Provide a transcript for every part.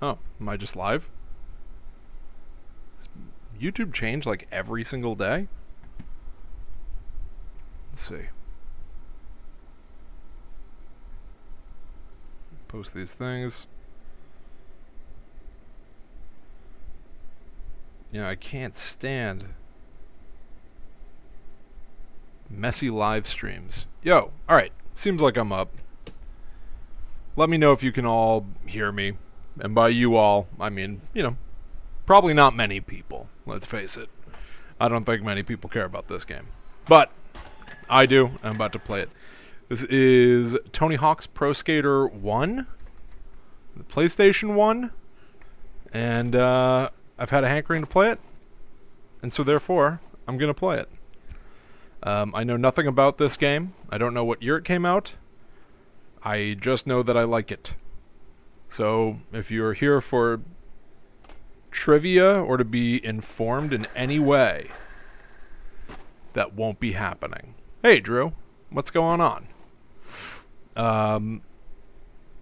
Oh, am I just live? Does YouTube change like every single day? Let's see. Post these things. You know, I can't stand messy live streams. Yo, alright. Seems like I'm up. Let me know if you can all hear me. And by you all, I mean, you know, probably not many people. Let's face it. I don't think many people care about this game. But I do. I'm about to play it. This is Tony Hawk's Pro Skater 1. The PlayStation 1. And I've had a hankering to play it. And so therefore, I'm going to play it. I know nothing about this game. I don't know what year it came out. I just know that I like it. So, if you're here for trivia or to be informed in any way, that won't be happening. Hey, Drew. What's going on?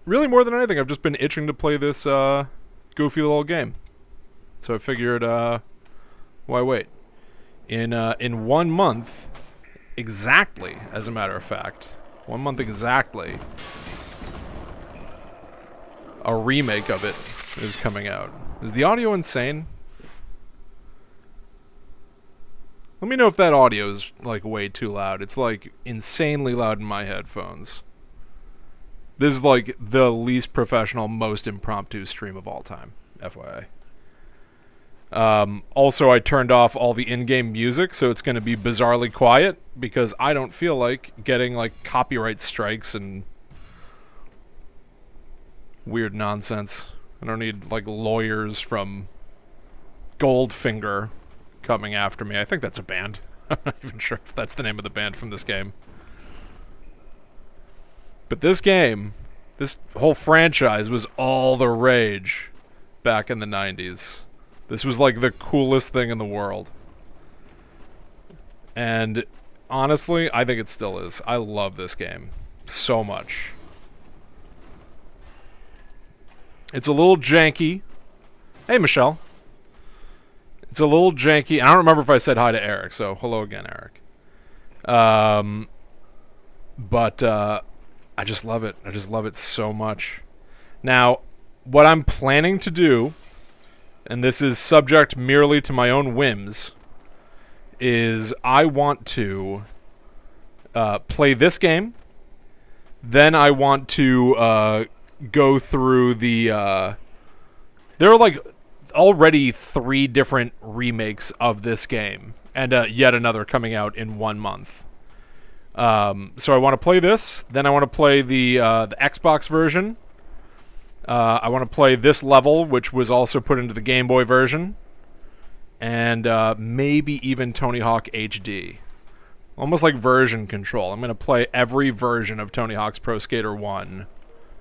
Really, more than anything, I've just been itching to play this goofy little game. So I figured, why wait? In 1 month, exactly, as a matter of fact, 1 month exactly, a remake of it is coming out. Is the audio insane? Let me know if that audio is, like, way too loud. It's, like, insanely loud in my headphones. This is, like, the least professional, most impromptu stream of all time. FYI. Also, I turned off all the in-game music, so it's going to be bizarrely quiet, because I don't feel like getting, like, copyright strikes and weird nonsense. I don't need, like, lawyers from Goldfinger coming after me. I think that's a band. I'm not even sure if that's the name of the band from this game. But this game, this whole franchise was all the rage back in the 90s. This was like the coolest thing in the world. And honestly, I think it still is. I love this game so much. It's a little janky. Hey, Michelle. It's a little janky. I don't remember if I said hi to Eric, so hello again, Eric. But I just love it. I just love it so much. Now, what I'm planning to do, and this is subject merely to my own whims, is I want to play this game. Then I want to go through the... there are like already 3 different remakes of this game, and yet another coming out in 1 month. So I want to play this. Then I want to play the Xbox version. I want to play this level, which was also put into the Game Boy version. And maybe even Tony Hawk HD. Almost like version control. I'm going to play every version of Tony Hawk's Pro Skater 1.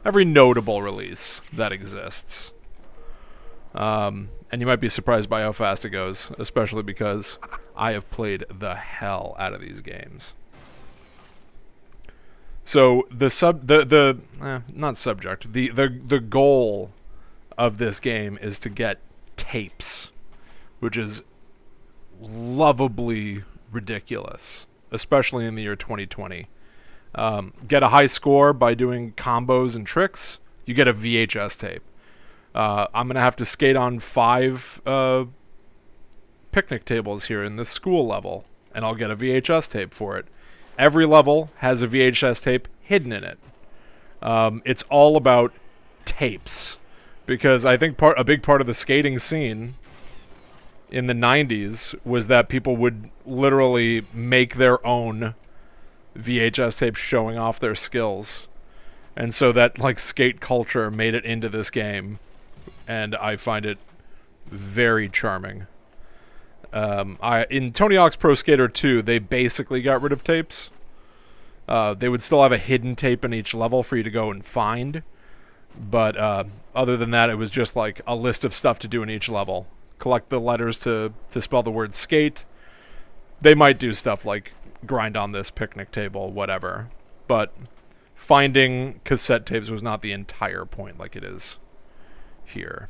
Every notable release that exists. And you might be surprised by how fast it goes. Especially because I have played the hell out of these games. So the goal of this game is to get tapes, which is lovably ridiculous, especially in the year 2020. Get a high score by doing combos and tricks. You get a VHS tape. I'm gonna have to skate on 5 picnic tables here in this school level, and I'll get a VHS tape for it. Every level has a VHS tape hidden in it. It's all about tapes. Because I think a big part of the skating scene in the 90s was that people would literally make their own VHS tapes showing off their skills. And so that, like, skate culture made it into this game. And I find it very charming. In Tony Hawk's Pro Skater 2, they basically got rid of tapes. They would still have a hidden tape in each level for you to go and find. But other than that, it was just like a list of stuff to do in each level. Collect the letters to spell the word skate. They might do stuff like grind on this picnic table, whatever. But finding cassette tapes was not the entire point like it is here.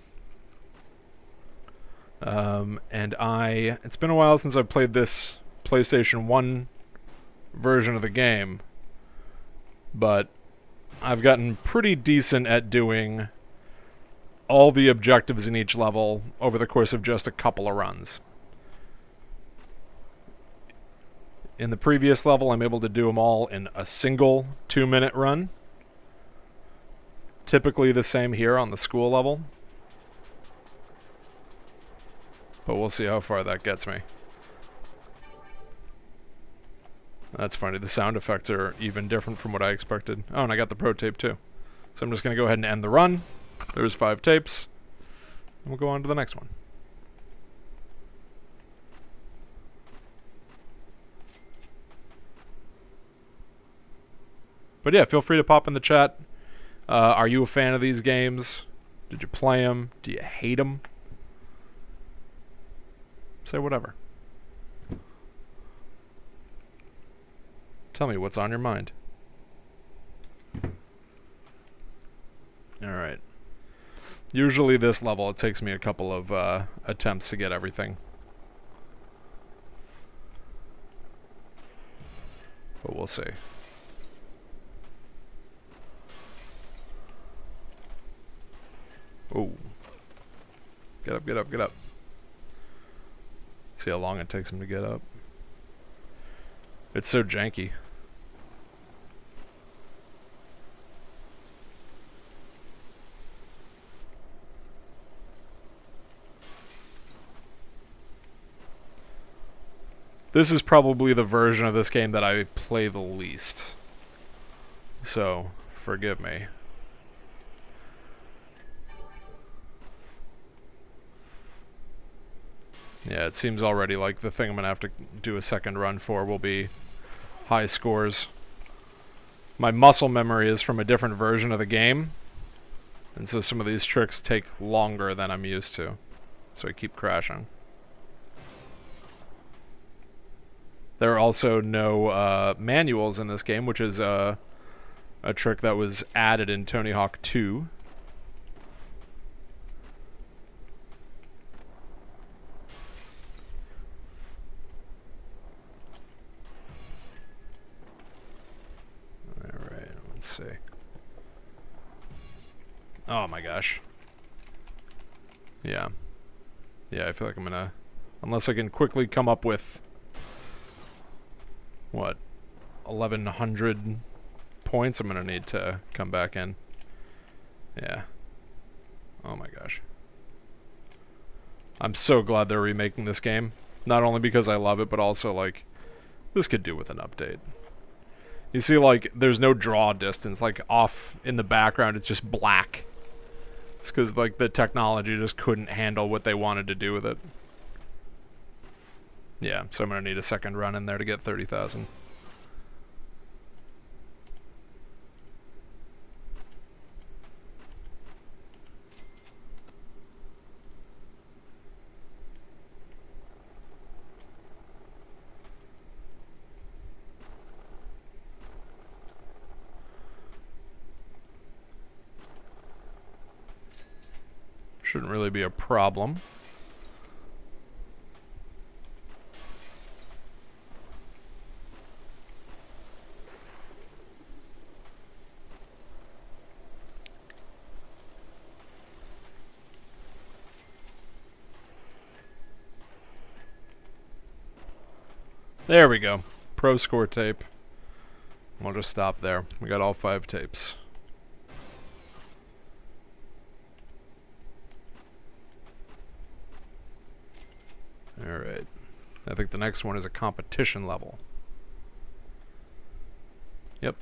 It's been a while since I've played this PlayStation 1 version of the game, but I've gotten pretty decent at doing all the objectives in each level over the course of just a couple of runs. In the previous level, I'm able to do them all in a single 2-minute run. Typically the same here on the school level. But we'll see how far that gets me. That's funny. The sound effects are even different from what I expected. Oh, and I got the pro tape too. So I'm just going to go ahead and end the run. There's 5 tapes. We'll go on to the next one. But yeah, feel free to pop in the chat. Are you a fan of these games? Did you play them? Do you hate them? Say whatever. Tell me what's on your mind. Alright. Usually this level, it takes me a couple of attempts to get everything. But we'll see. Oh. Get up, get up, get up. See how long it takes him to get up. It's so janky. This is probably the version of this game that I play the least. So, forgive me. Yeah, it seems already like the thing I'm going to have to do a second run for will be high scores. My muscle memory is from a different version of the game, and so some of these tricks take longer than I'm used to. So I keep crashing. There are also no manuals in this game, which is a trick that was added in Tony Hawk 2. Alright, let's see. Oh my gosh. Yeah. Yeah, I feel like I'm gonna... Unless I can quickly come up with... What? 1,100 points I'm gonna need to come back in. Yeah. Oh my gosh. I'm so glad they're remaking this game. Not only because I love it, but also, like, this could do with an update. You see, like, there's no draw distance. Like, off in the background, it's just black. It's because, like, the technology just couldn't handle what they wanted to do with it. Yeah, so I'm going to need a second run in there to get 30,000. Shouldn't really be a problem. There we go. Pro score tape. We'll just stop there. We got all 5 tapes. Alright. I think the next one is a competition level. Yep.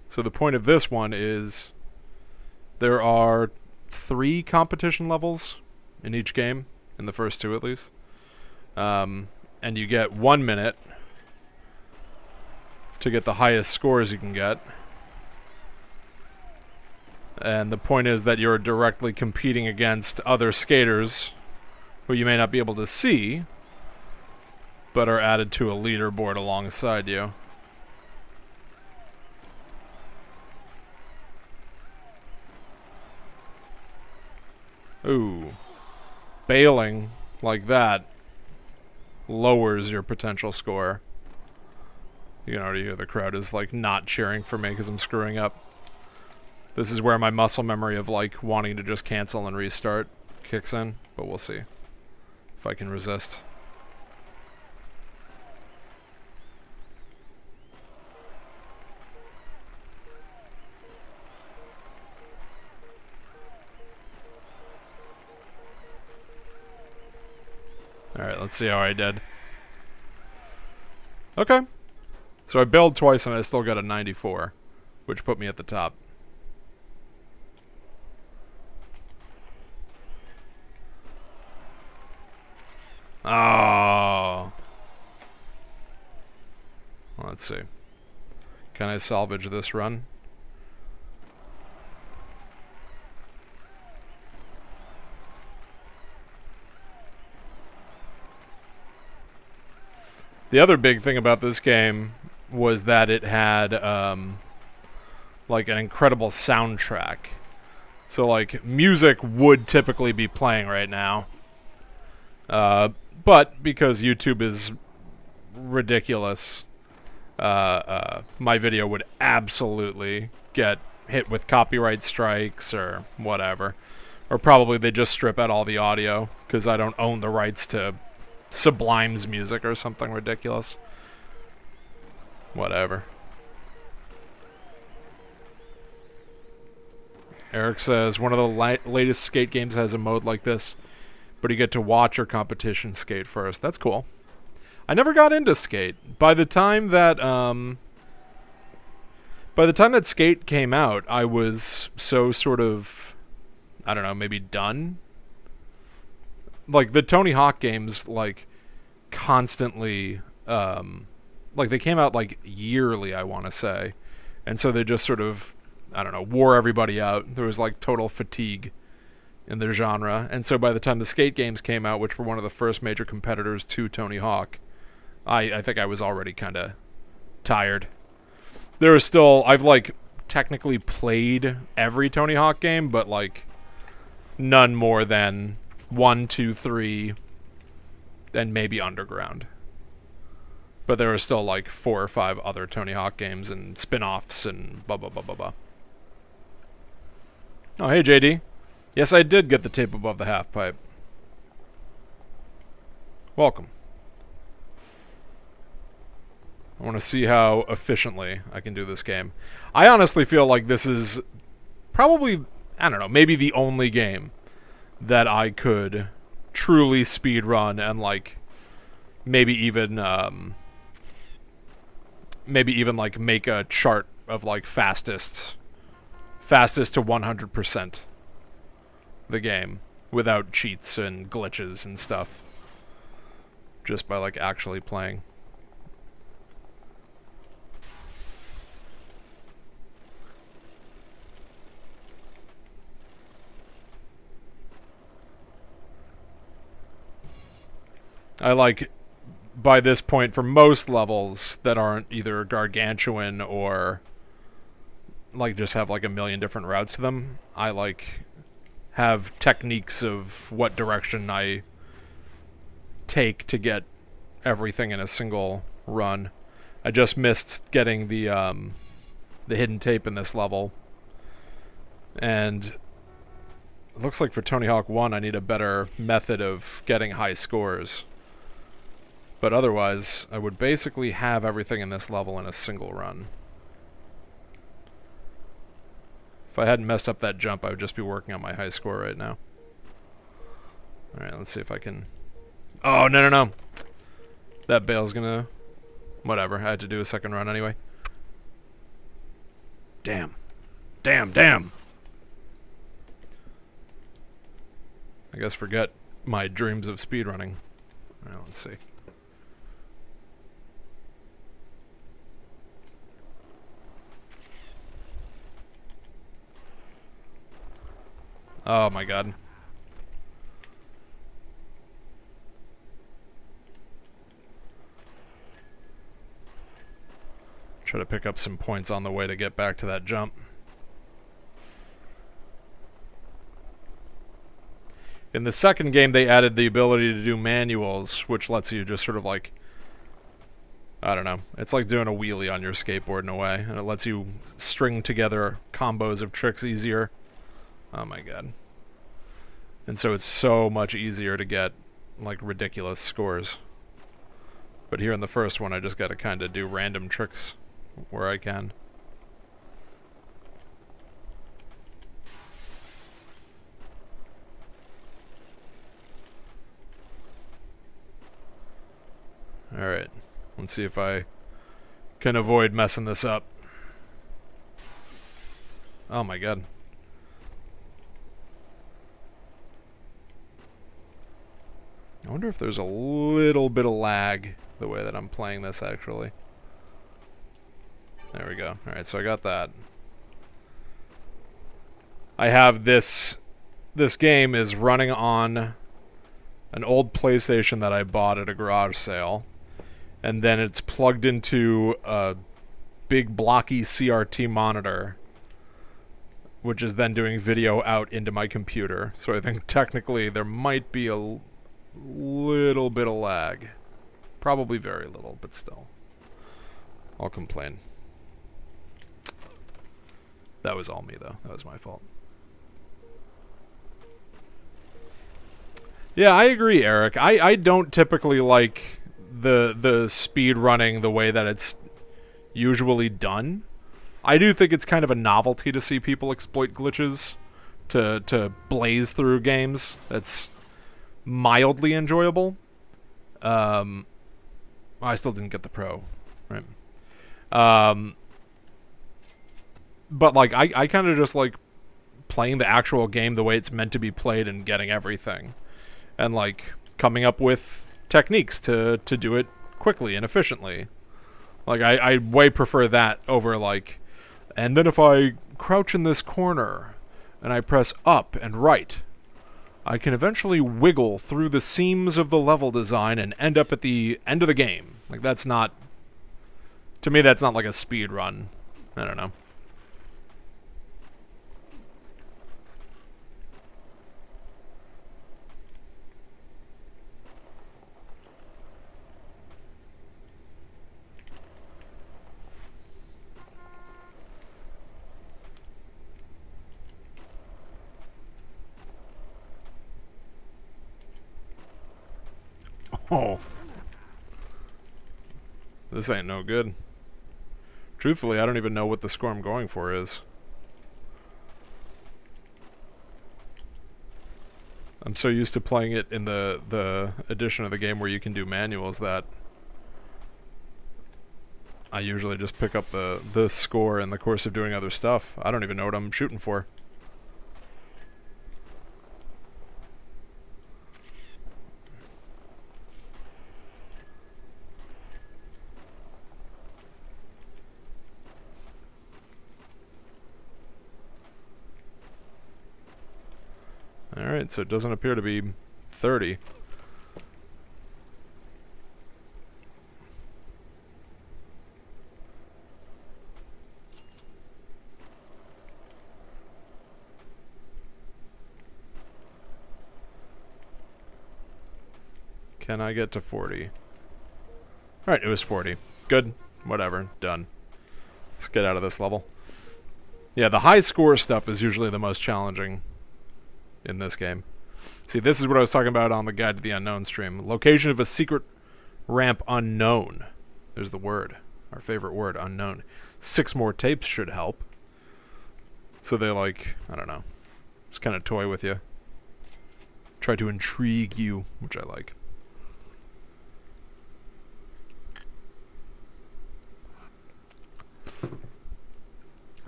So the point of this one is there are 3 competition levels in each game. In the first 2 at least. And you get 1 minute to get the highest scores you can get. And the point is that you're directly competing against other skaters who you may not be able to see, but are added to a leaderboard alongside you. Ooh. Bailing like that lowers your potential score. You can already hear the crowd is like not cheering for me because I'm screwing up. This is where my muscle memory of like wanting to just cancel and restart kicks in, but we'll see if I can resist. Alright, let's see how I did. Okay. So I bailed twice and I still got a 94, which put me at the top. Oh. Let's see. Can I salvage this run? The other big thing about this game was that it had like an incredible soundtrack. So like music would typically be playing right now. But because YouTube is ridiculous, my video would absolutely get hit with copyright strikes or whatever. Or probably they just strip out all the audio because I don't own the rights to Sublime's music or something ridiculous. Whatever. Eric says, one of the latest skate games has a mode like this, but you get to watch your competition skate first. That's cool. I never got into skate. By the time that skate came out, I was so sort of, I don't know, maybe done. Like the Tony Hawk games, like constantly, like they came out like yearly, I want to say, and so they just sort of, I don't know, wore everybody out. There was like total fatigue in the genre, and so by the time the skate games came out, which were one of the first major competitors to Tony Hawk, I think I was already kind of tired. There is still, I've like technically played every Tony Hawk game, but like none more than 1, 2, 3, and maybe Underground. But there are still like 4 or 5 other Tony Hawk games and spin-offs and blah blah blah blah blah. Oh, hey JD. Yes, I did get the tape above the half pipe. Welcome. I want to see how efficiently I can do this game. I honestly feel like this is probably, I don't know, maybe the only game that I could truly speed run and like maybe even like make a chart of like fastest to 100% the game without cheats and glitches and stuff, just by like actually playing. I like, by this point, for most levels that aren't either gargantuan or like just have like a million different routes to them, I like have techniques of what direction I take to get everything in a single run. I just missed getting the hidden tape in this level, and it looks like for Tony Hawk 1 I need a better method of getting high scores. But otherwise, I would basically have everything in this level in a single run. If I hadn't messed up that jump, I would just be working on my high score right now. Alright, let's see if I can... Oh, no. That bail's gonna... Whatever, I had to do a second run anyway. Damn. I guess forget my dreams of speedrunning. Alright, let's see. Oh my god. Try to pick up some points on the way to get back to that jump. In the second game, they added the ability to do manuals, which lets you just sort of like, I don't know, it's like doing a wheelie on your skateboard in a way, and it lets you string together combos of tricks easier. Oh my god. And so it's so much easier to get like ridiculous scores. But here in the first one, I just got to kind of do random tricks where I can. Alright, let's see if I can avoid messing this up. Oh my god. I wonder if there's a little bit of lag the way that I'm playing this, actually. There we go. Alright, so I got that. I have this game is running on an old PlayStation that I bought at a garage sale. And then it's plugged into a big blocky CRT monitor, which is then doing video out into my computer. So I think technically there might be a little bit of lag. Probably very little, but still. I'll complain. That was all me, though. That was my fault. Yeah, I agree, Eric. I don't typically like the speed running the way that it's usually done. I do think it's kind of a novelty to see people exploit glitches to blaze through games. That's mildly enjoyable. I still didn't get the pro, right? But like I kind of just like playing the actual game the way it's meant to be played and getting everything, and like coming up with techniques to do it quickly and efficiently. Like I way prefer that over like, and then if I crouch in this corner and I press up and right, I can eventually wiggle through the seams of the level design and end up at the end of the game. Like that's not, to me that's not like a speed run. I don't know. Oh. This ain't no good. Truthfully, I don't even know what the score I'm going for is. I'm so used to playing it in the edition of the game where you can do manuals that I usually just pick up the score in the course of doing other stuff. I don't even know what I'm shooting for. Alright, so it doesn't appear to be 30. Can I get to 40? Alright, it was 40. Good. Whatever. Done. Let's get out of this level. Yeah, the high score stuff is usually the most challenging in this game. See, this is what I was talking about on the Guide to the Unknown stream. Location of a secret ramp unknown. There's the word. Our favorite word, unknown. 6 more tapes should help. So they like, I don't know, just kind of toy with you. Try to intrigue you, which I like.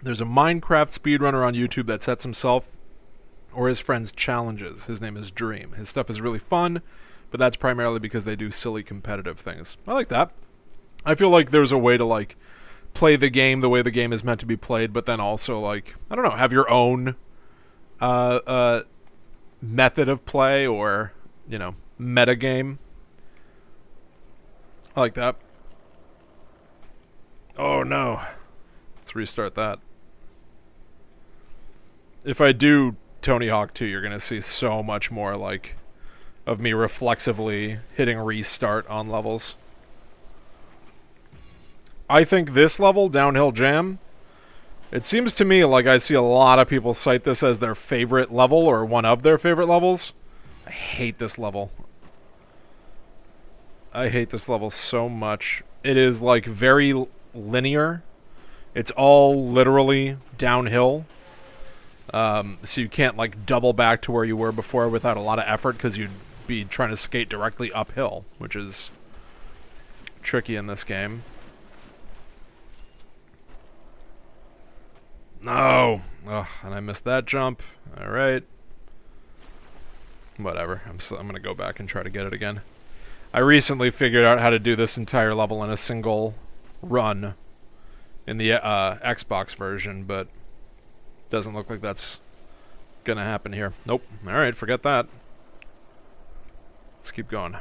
There's a Minecraft speedrunner on YouTube that sets himself or his friends challenges. His name is Dream. His stuff is really fun, but that's primarily because they do silly competitive things. I like that. I feel like there's a way to like play the game the way the game is meant to be played, but then also like, I don't know, have your own method of play or, you know, meta game. I like that. Oh no. Let's restart that. If I do Tony Hawk 2, you're going to see so much more, like, of me reflexively hitting restart on levels. I think this level, Downhill Jam, it seems to me like I see a lot of people cite this as their favorite level or one of their favorite levels. I hate this level. I hate this level so much. It is, like, very linear. It's all literally downhill. So you can't, like, double back to where you were before without a lot of effort because you'd be trying to skate directly uphill, which is tricky in this game. No! Ugh, and I missed that jump. Alright. Whatever. I'm gonna go back and try to get it again. I recently figured out how to do this entire level in a single run in the Xbox version, but doesn't look like that's gonna happen here. Nope. Alright, forget that. Let's keep going.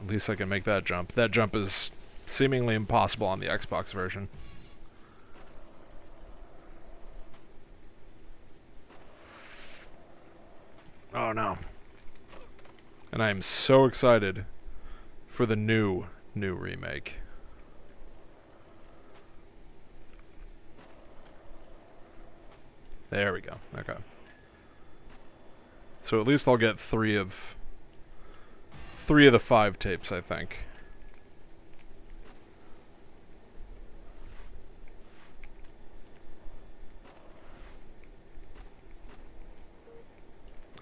At least I can make that jump. That jump is seemingly impossible on the Xbox version. Oh no. And I am so excited for the new remake. There we go. Okay. So at least I'll get three of the 5 tapes, I think.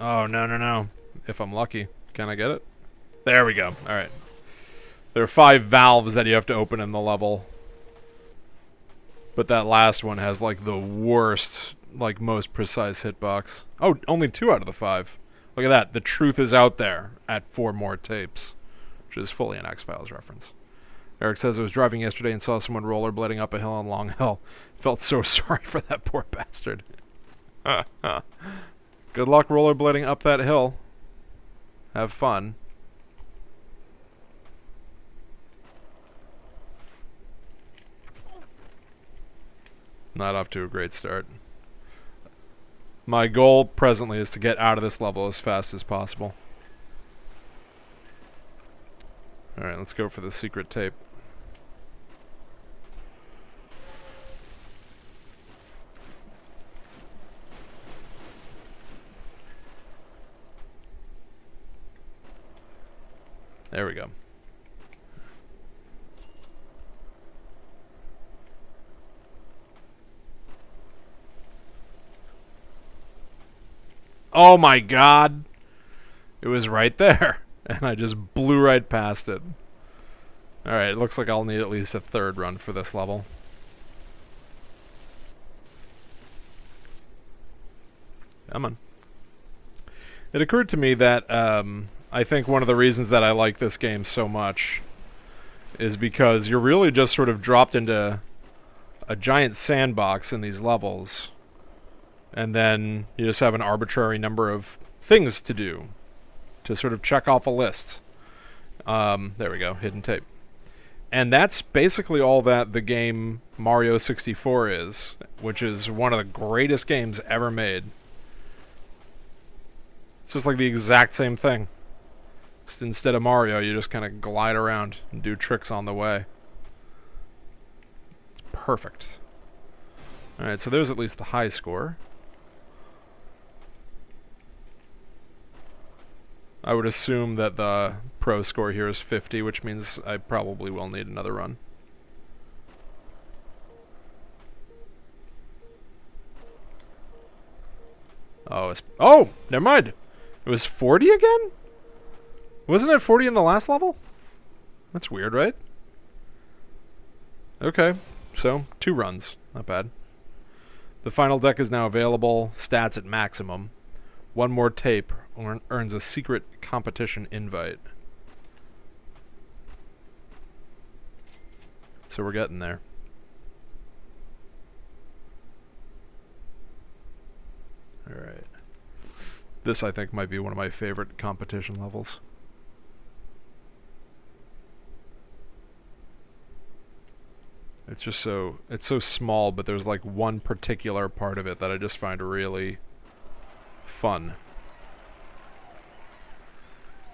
Oh, no. If I'm lucky. Can I get it? There we go. Alright. There are 5 valves that you have to open in the level. But that last one has, like, the worst, like, most precise hitbox. Oh, only 2 out of the 5. Look at that. The truth is out there at 4 more tapes. Which is fully an X-Files reference. Eric says, I was driving yesterday and saw someone rollerblading up a hill on Long Hill. Felt so sorry for that poor bastard. Good luck rollerblading up that hill. Have fun. Not off to a great start. My goal presently is to get out of this level as fast as possible. Alright, let's go for the secret tape. There we go. Oh my god! It was right there. And I just blew right past it. Alright, it looks like I'll need at least a 3rd run for this level. Come on. It occurred to me that I think one of the reasons that I like this game so much is because you're really just sort of dropped into a giant sandbox in these levels, and then you just have an arbitrary number of things to do to sort of check off a list. There we go, hidden tape. And that's basically all that the game Mario 64 is, which is one of the greatest games ever made. It's just like the exact same thing. Just instead of Mario, you just kind of glide around and do tricks on the way. It's perfect. Alright, so there's at least the high score. I would assume that the pro score here is 50, which means I probably will need another run. Oh, never mind. It was 40 again? Wasn't it 40 in the last level? That's weird, right? Okay, so 2 runs. Not bad. The final deck is now available. Stats at maximum. 1 more tape earns a secret competition invite. So we're getting there. Alright. This, I think, might be one of my favorite competition levels. It's just so, it's so small, but there's like one particular part of it that I just find really fun.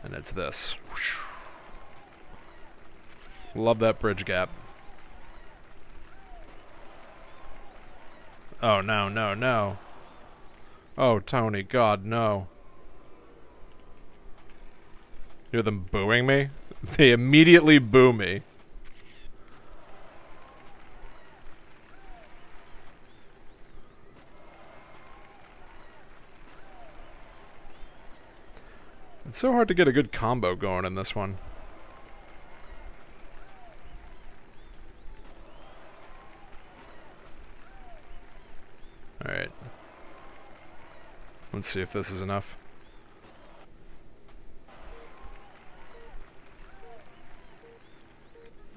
And it's this. Love that bridge gap. Oh, no, no, no. Oh, Tony, God, no. You hear them booing me? They immediately boo me. It's so hard to get a good combo going in this one. Alright. Let's see if this is enough.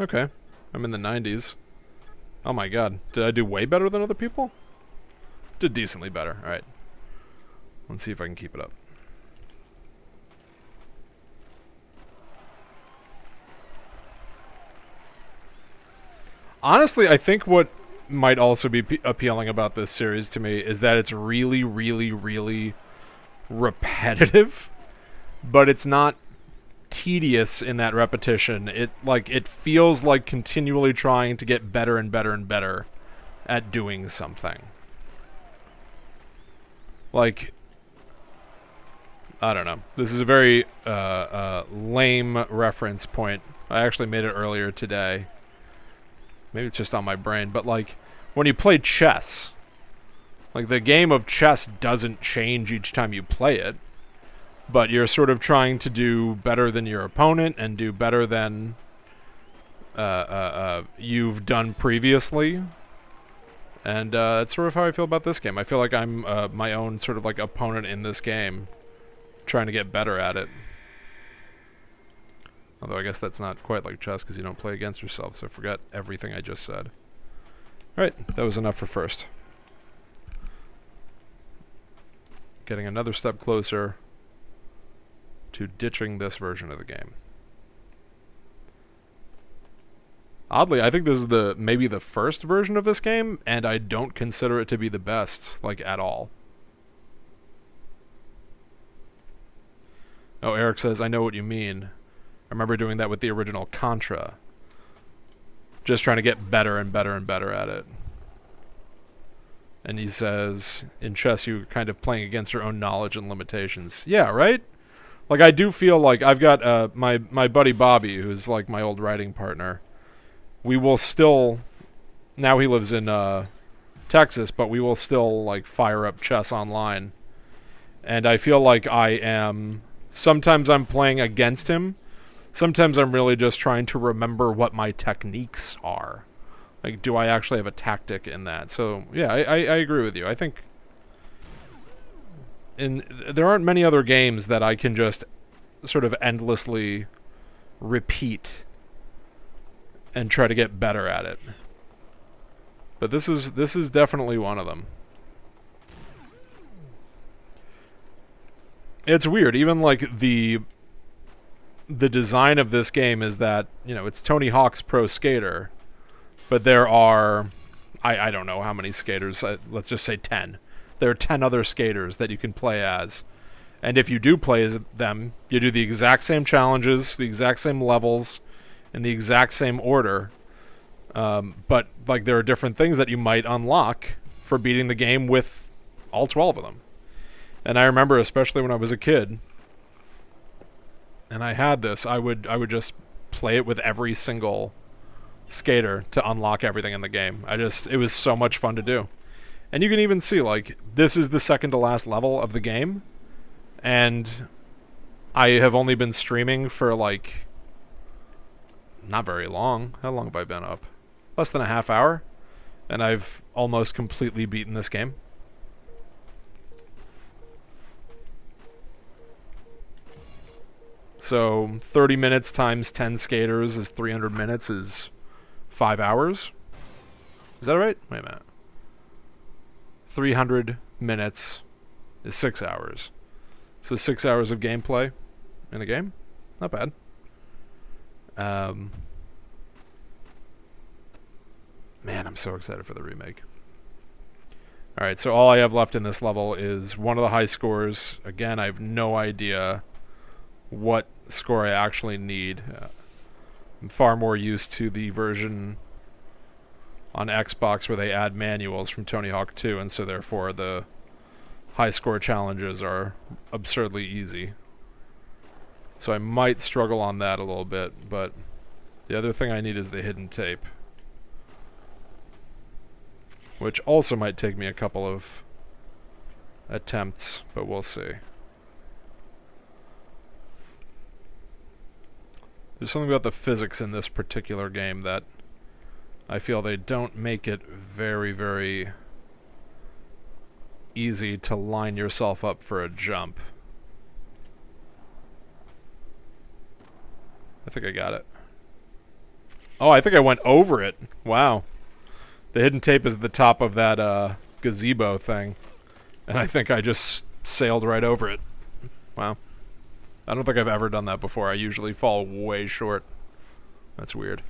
Okay. I'm in the 90s. Oh my god. Did I do way better than other people? Did decently better. Alright. Let's see if I can keep it up. Honestly, I think what might also be appealing about this series to me is that it's really, really, really repetitive, but it's not tedious in that repetition. It feels like continually trying to get better and better and better at doing something. Like, I don't know. This is a very lame reference point. I actually made it earlier today. Maybe it's just on my brain, but like when you play chess, like the game of chess doesn't change each time you play it, but you're sort of trying to do better than your opponent and do better than you've done previously. And that's sort of how I feel about this game. I feel like I'm my own sort of like opponent in this game, trying to get better at it. Although I guess that's not quite like chess because you don't play against yourself, so I forgot everything I just said. Alright, that was enough for first. Getting another step closer to ditching this version of the game. Oddly, I think this is maybe the first version of this game, and I don't consider it to be the best, like, at all. Oh, Eric says, I know what you mean. I remember doing that with the original Contra. Just trying to get better and better and better at it. And he says, in chess, you're kind of playing against your own knowledge and limitations. Yeah, right? Like, I do feel like I've got my buddy Bobby, who's like my old writing partner. We will still, now he lives in Texas, but we will still like fire up chess online. And I feel like sometimes I'm playing against him. Sometimes I'm really just trying to remember what my techniques are. Like, do I actually have a tactic in that? So, yeah, I agree with you. I think there aren't many other games that I can just sort of endlessly repeat and try to get better at it. But this is definitely one of them. It's weird. Even like the design of this game is that, you know, it's Tony Hawk's Pro Skater, but there are, I don't know how many skaters, let's just say 10. There are 10 other skaters that you can play as. And if you do play as them, you do the exact same challenges, the exact same levels, in the exact same order. But like there are different things that you might unlock for beating the game with all 12 of them. And I remember, especially when I was a kid, and I had this, I would just play it with every single skater to unlock everything in the game. It was so much fun to do. And you can even see, like, this is the second to last level of the game, and I have only been streaming for, like, not very long. How long have I been up? Less than a half hour, and I've almost completely beaten this game. So 30 minutes times 10 skaters is 300 minutes is 5 hours. Is that right? Wait a minute. 300 minutes is 6 hours. So 6 hours of gameplay in the game? Not bad. Man, I'm so excited for the remake. Alright, so all I have left in this level is one of the high scores. Again, I have no idea what score I actually need. I'm far more used to the version on Xbox where they add manuals from Tony Hawk 2, and so therefore the high score challenges are absurdly easy. So I might struggle on that a little bit, but the other thing I need is the hidden tape, which also might take me a couple of attempts, but we'll see. There's something about the physics in this particular game that I feel they don't make it very, very easy to line yourself up for a jump. I think I got it. Oh, I think I went over it. Wow. The hidden tape is at the top of that gazebo thing. And I think I just sailed right over it. Wow. I don't think I've ever done that before. I usually fall way short. That's weird.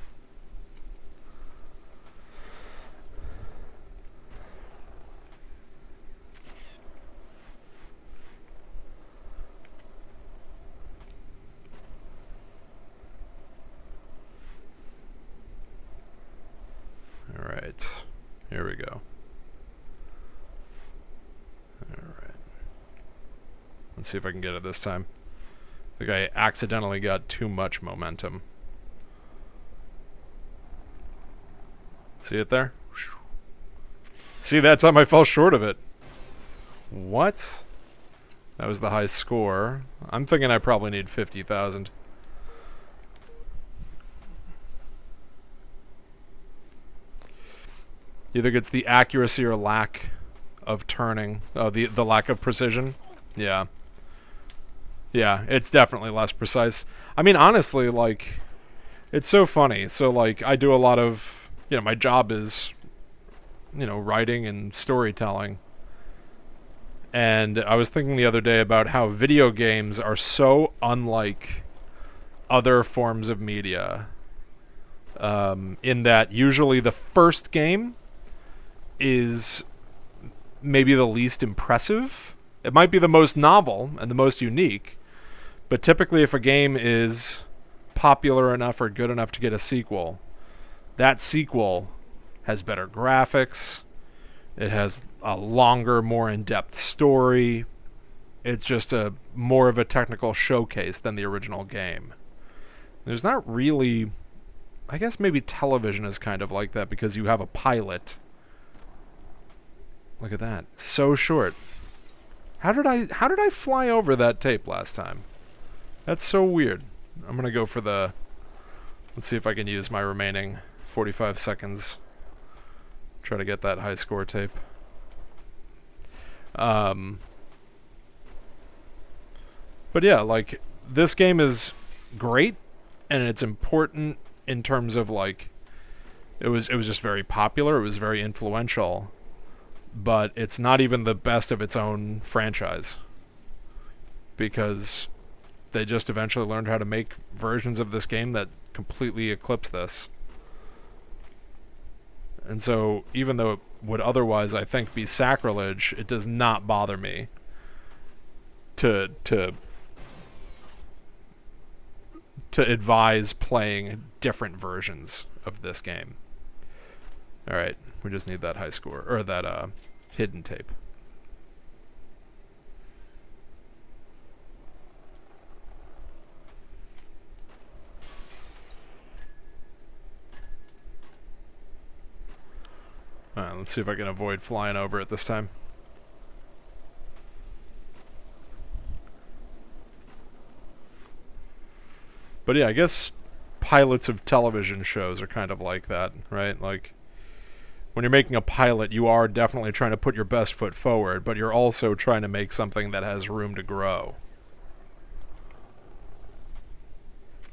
Alright. Here we go. Alright. Let's see if I can get it this time. I think I accidentally got too much momentum. See it there? See, that time I fell short of it. What? That was the high score. I'm thinking I probably need 50,000. Either it's the accuracy or lack of turning. Oh, the lack of precision. Yeah. Yeah, it's definitely less precise. I mean, honestly, like, it's so funny. So, like, I do a lot of, my job is, writing and storytelling. And I was thinking the other day about how video games are so unlike other forms of media. In that usually the first game is maybe the least impressive. It might be the most novel and the most unique. But typically if a game is popular enough or good enough to get a sequel, that sequel has better graphics, it has a longer, more in-depth story, it's just a more of a technical showcase than the original game. There's not really... I guess maybe television is kind of like that because you have a pilot. Look at that. So short. How did I fly over that tape last time? That's so weird. I'm going to go for the... Let's see if I can use my remaining 45 seconds. Try to get that high score tape. But yeah, like, this game is great, and it's important in terms of, like, it was just very popular, it was very influential, but it's not even the best of its own franchise. Because they just eventually learned how to make versions of this game that completely eclipse this. And so, even though it would otherwise, I think, be sacrilege, it does not bother me to advise playing different versions of this game. Alright, we just need that high score, or that hidden tape. Alright, let's see if I can avoid flying over it this time. But yeah, I guess pilots of television shows are kind of like that, right? Like, when you're making a pilot, you are definitely trying to put your best foot forward, but you're also trying to make something that has room to grow.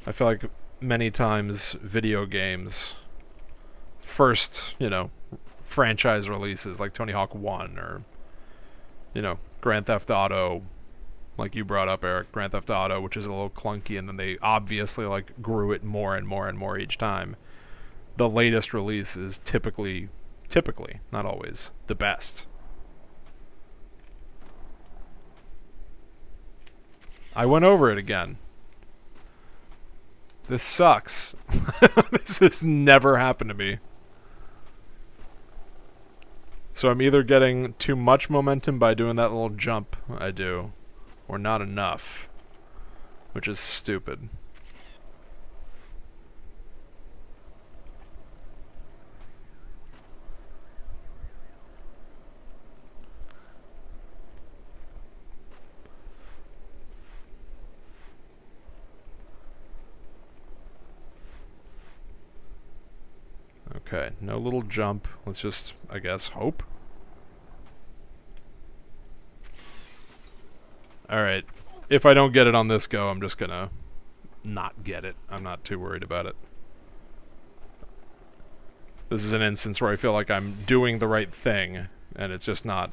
I feel like many times video games, first, franchise releases like Tony Hawk 1 or, Grand Theft Auto, like you brought up, Eric, Grand Theft Auto, which is a little clunky, and then they obviously, like, grew it more and more and more each time. the latest release is typically, not always, the best. I went over it again. This sucks. This has never happened to me. So I'm either getting too much momentum by doing that little jump I do, or not enough, which is stupid. Okay, no little jump. Let's just, I guess, hope. Alright. If I don't get it on this go, I'm just gonna not get it. I'm not too worried about it. This is an instance where I feel like I'm doing the right thing, and it's just not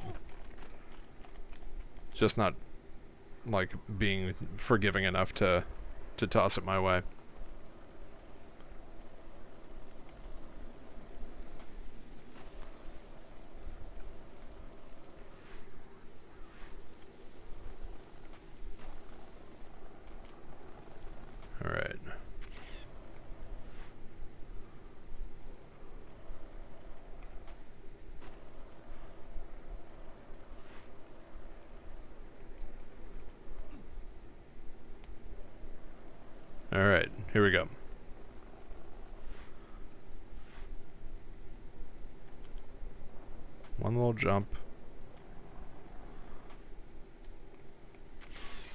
like being forgiving enough to toss it my way. Alright. Alright, here we go. One little jump.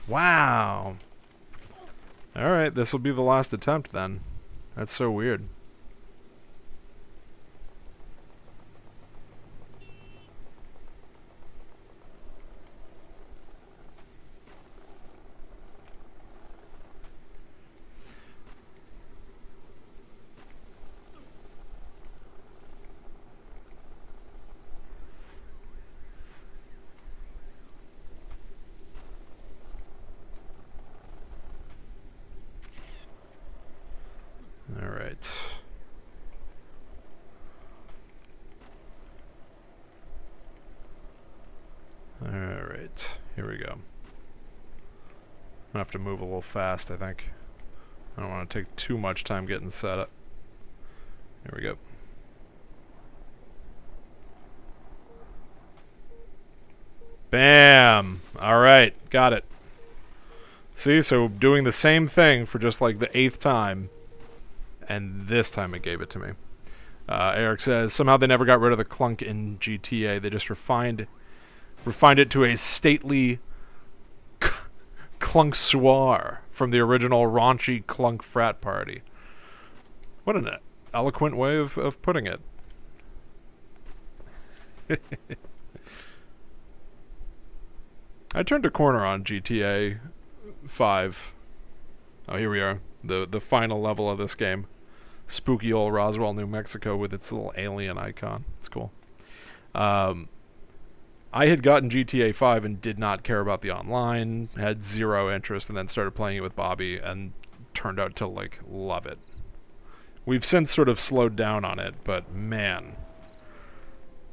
Wow! Alright, this will be the last attempt then. That's so weird. Alright. Alright, here we go. I'm gonna have to move a little fast, I think. I don't want to take too much time getting set up. Here we go. Bam! Alright, got it. See, so doing the same thing for just like the 8th time, and this time it gave it to me. Eric says, somehow they never got rid of the clunk in GTA. They just refined it to a stately clunksoir from the original raunchy clunk frat party. What an eloquent way of putting it. I turned a corner on GTA 5. Oh, here we are. The final level of this game. Spooky old Roswell, New Mexico with its little alien icon. It's cool. I had gotten GTA 5 and did not care about the online, had zero interest, and then started playing it with Bobby and turned out to, like, love it. We've since sort of slowed down on it, but man,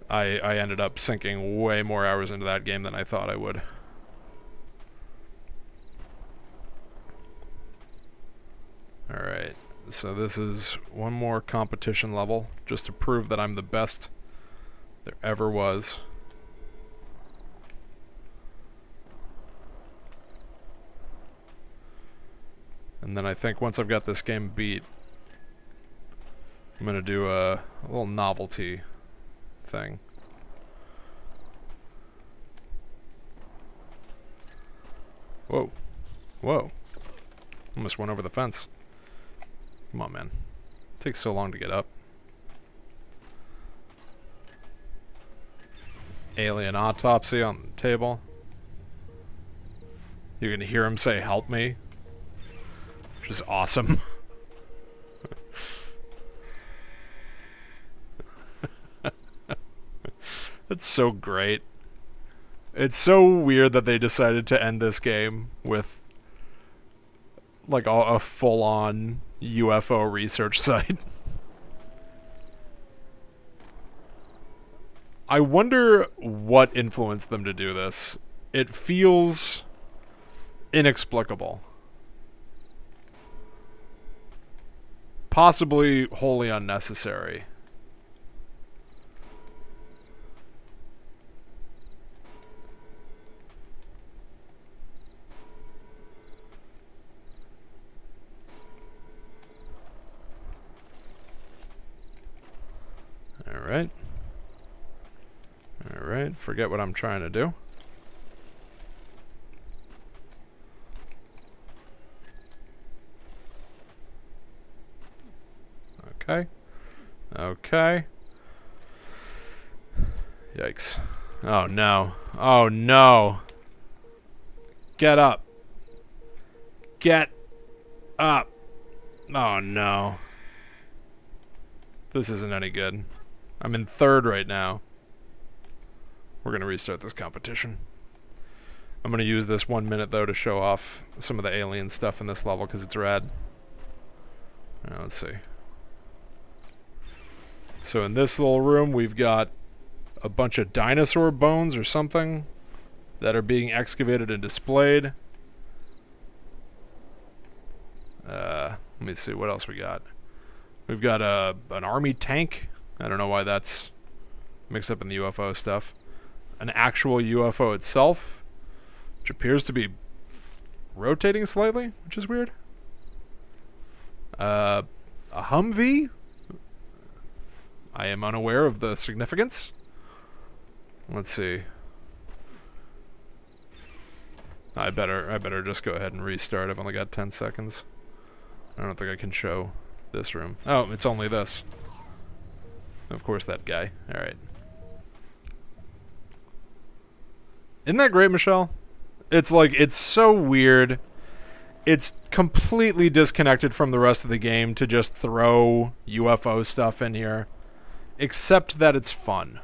I ended up sinking way more hours into that game than I thought I would. Alright, so this is one more competition level, just to prove that I'm the best there ever was. And then I think once I've got this game beat, I'm going to do a little novelty thing. Whoa. Whoa. Almost went over the fence. Come on, man. It takes so long to get up. Alien autopsy on the table. You're going to hear him say, "Help me," which is awesome. That's so great. It's so weird that they decided to end this game with like a full-on UFO research site. I wonder what influenced them to do this. It feels inexplicable. Possibly wholly unnecessary. Alright. Alright, forget what I'm trying to do. Okay. Okay. Yikes. Oh no. Oh no. Get up. Get up. Oh no. This isn't any good. I'm in third right now. We're going to restart this competition. I'm going to use this 1 minute though to show off some of the alien stuff in this level because it's rad. Alright, let's see. So in this little room we've got a bunch of dinosaur bones or something that are being excavated and displayed. Let me see what else we got. We've got an army tank. I don't know why that's mixed up in the UFO stuff. An actual UFO itself, which appears to be rotating slightly, which is weird. A Humvee. I am unaware of the significance. Let's see. I better just go ahead and restart. I've only got 10 seconds. I don't think I can show this room. Oh, it's only this. Of course, that guy. Alright. Isn't that great, Michelle? It's like, it's so weird. It's completely disconnected from the rest of the game to just throw UFO stuff in here. Except that it's fun.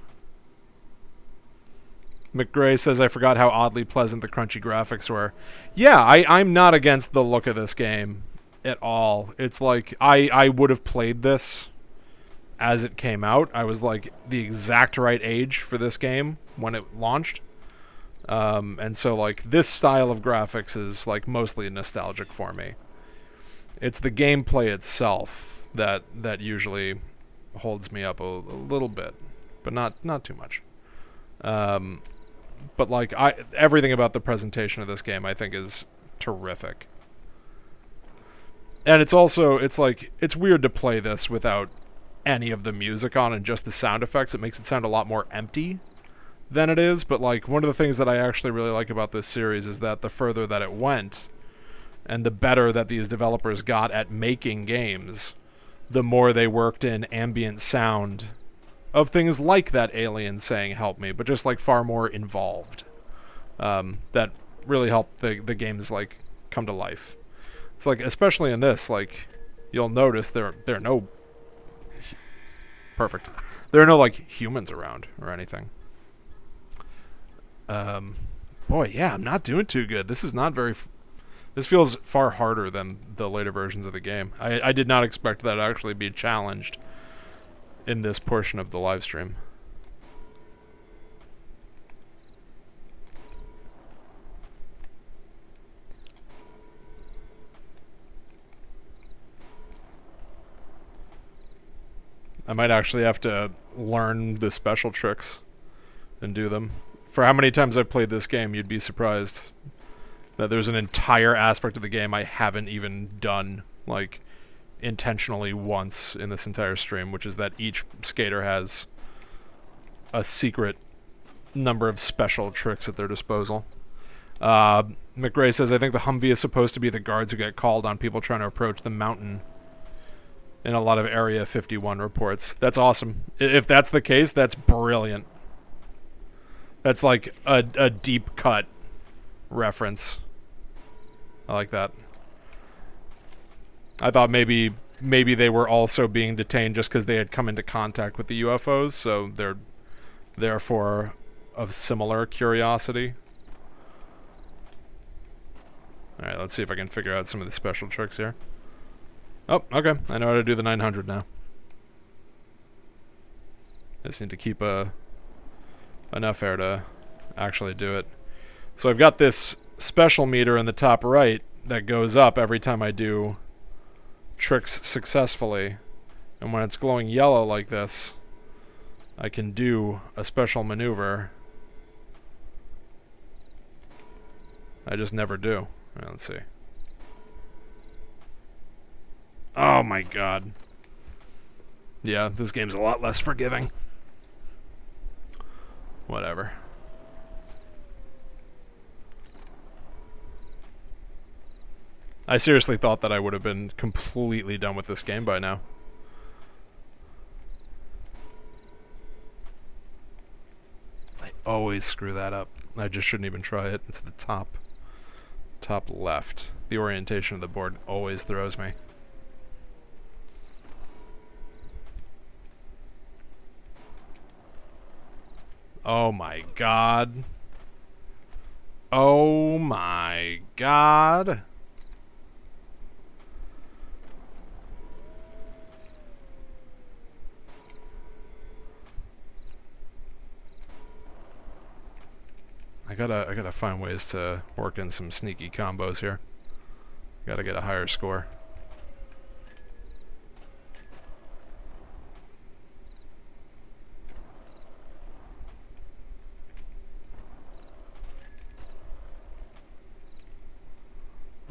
McGray says, I forgot how oddly pleasant the crunchy graphics were. Yeah, I'm not against the look of this game at all. It's like, I would have played this as it came out. I was like the exact right age for this game when it launched. And so like this style of graphics is like mostly nostalgic for me. It's the gameplay itself that usually holds me up a little bit, but not too much. But like everything about the presentation of this game I think is terrific. And it's also, it's like, it's weird to play this without any of the music on and just the sound effects. It makes it sound a lot more empty than it is, but like one of the things that I actually really like about this series is that the further that it went and the better that these developers got at making games, the more they worked in ambient sound of things like that alien saying help me, but just like far more involved. That really helped the games like come to life. It's like, especially in this, like you'll notice there are no perfect. There are no like humans around or anything. Boy, yeah, I'm not doing too good. This is not very... This feels far harder than the later versions of the game. I did not expect that to actually be challenged in this portion of the live stream. I might actually have to learn the special tricks and do them. For how many times I've played this game, you'd be surprised that there's an entire aspect of the game I haven't even done, like, intentionally once in this entire stream, which is that each skater has a secret number of special tricks at their disposal. McRae says, I think the Humvee is supposed to be the guards who get called on people trying to approach the mountain in a lot of Area 51 reports. That's awesome. If that's the case, that's brilliant. That's like a deep cut reference. I like that. I thought maybe they were also being detained just because they had come into contact with the UFOs, so they're therefore of similar curiosity. Alright, let's see if I can figure out some of the special tricks here. Oh, okay. I know how to do the 900 now. I just need to keep a enough air to actually do it. So I've got this special meter in the top right that goes up every time I do tricks successfully. And when it's glowing yellow like this, I can do a special maneuver. I just never do. Right, let's see. Oh my god. Yeah, this game's a lot less forgiving. Whatever. I seriously thought that I would have been completely done with this game by now. I always screw that up. I just shouldn't even try it. It's the top left. The orientation of the board always throws me. Oh my god. Oh my god. I gotta find ways to work in some sneaky combos here. Gotta get a higher score.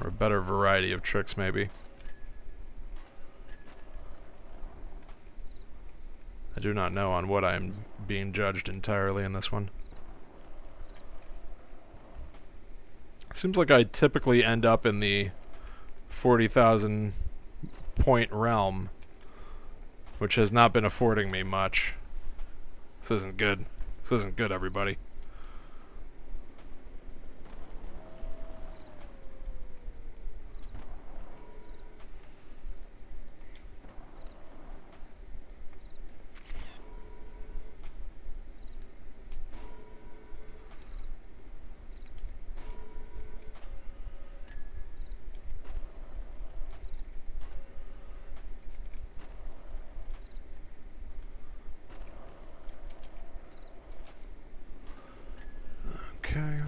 Or a better variety of tricks, maybe. I do not know on what I'm being judged entirely in this one. Seems like I typically end up in the 40,000 point realm, which has not been affording me much. This isn't good. This isn't good, everybody. Okay.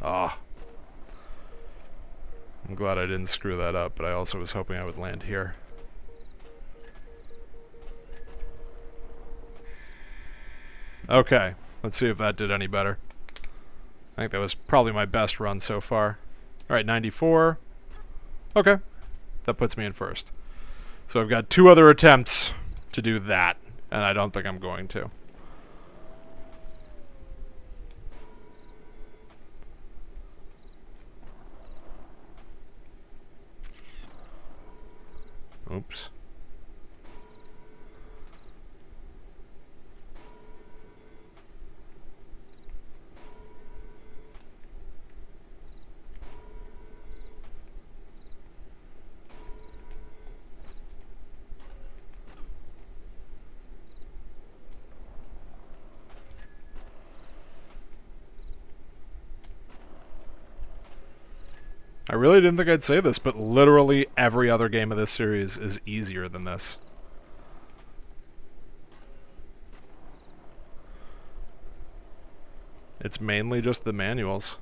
Ah. I'm glad I didn't screw that up, but I also was hoping I would land here. Okay, let's see if that did any better. I think that was probably my best run so far. Alright, 94. Okay, that puts me in first. So I've got 2 other attempts to do that, and I don't think I'm going to. Oops. I really didn't think I'd say this, but literally every other game of this series is easier than this. It's mainly just the manuals.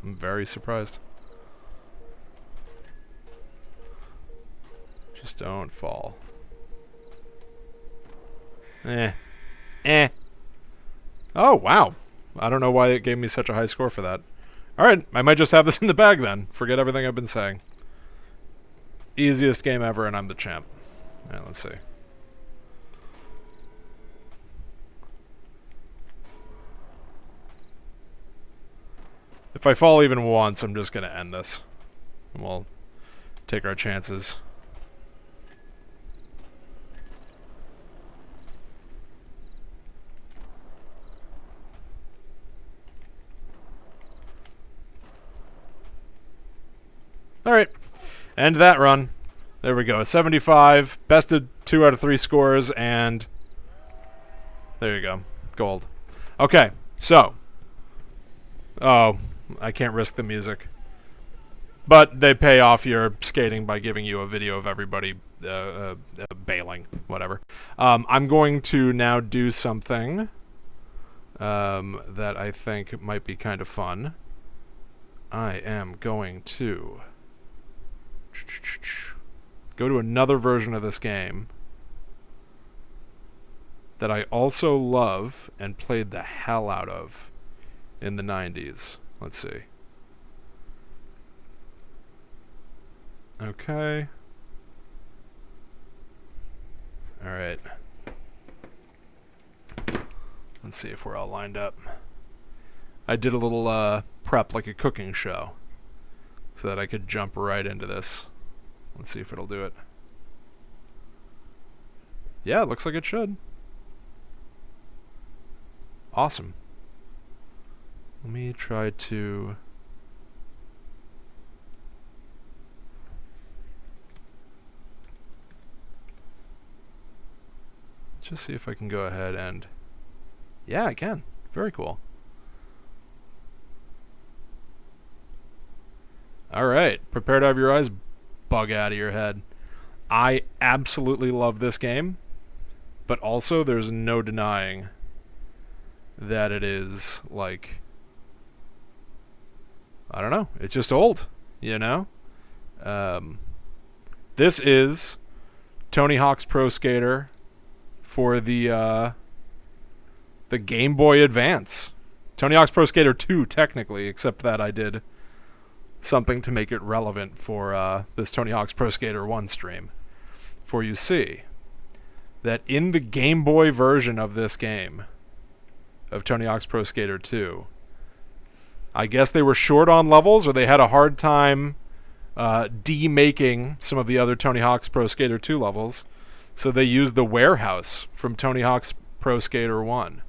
I'm very surprised. Just don't fall. Eh. Oh, wow. I don't know why it gave me such a high score for that. Alright, I might just have this in the bag then. Forget everything I've been saying. Easiest game ever, and I'm the champ. Alright, let's see. If I fall even once, I'm just going to end this. And we'll take our chances. Alright, end that run. There we go, 75, bested 2 out of 3 scores, and there you go. Gold. Okay, so. Oh, I can't risk the music. But they pay off your skating by giving you a video of everybody bailing, whatever. I'm going to now do something that I think might be kind of fun. I am going to go to another version of this game that I also love and played the hell out of in the 90s. Let's see. Okay. Alright. Let's see if we're all lined up. I did a little prep like a cooking show so that I could jump right into this. Let's see if it'll do it. Yeah, it looks like it should. Awesome. Let me try to... Let's just see if I can go ahead and... Yeah, I can. Very cool. Alright, prepare to have your eyes bug out of your head. I absolutely love this game, but also there's no denying that it is, like... I don't know. It's just old, you know? This is Tony Hawk's Pro Skater for the Game Boy Advance. Tony Hawk's Pro Skater 2, technically, except that I did something to make it relevant for this Tony Hawk's Pro Skater 1 stream. For you see that in the Game Boy version of this game, of Tony Hawk's Pro Skater 2, I guess they were short on levels, or they had a hard time demaking some of the other Tony Hawk's Pro Skater 2 levels, so they used the warehouse from Tony Hawk's Pro Skater 1.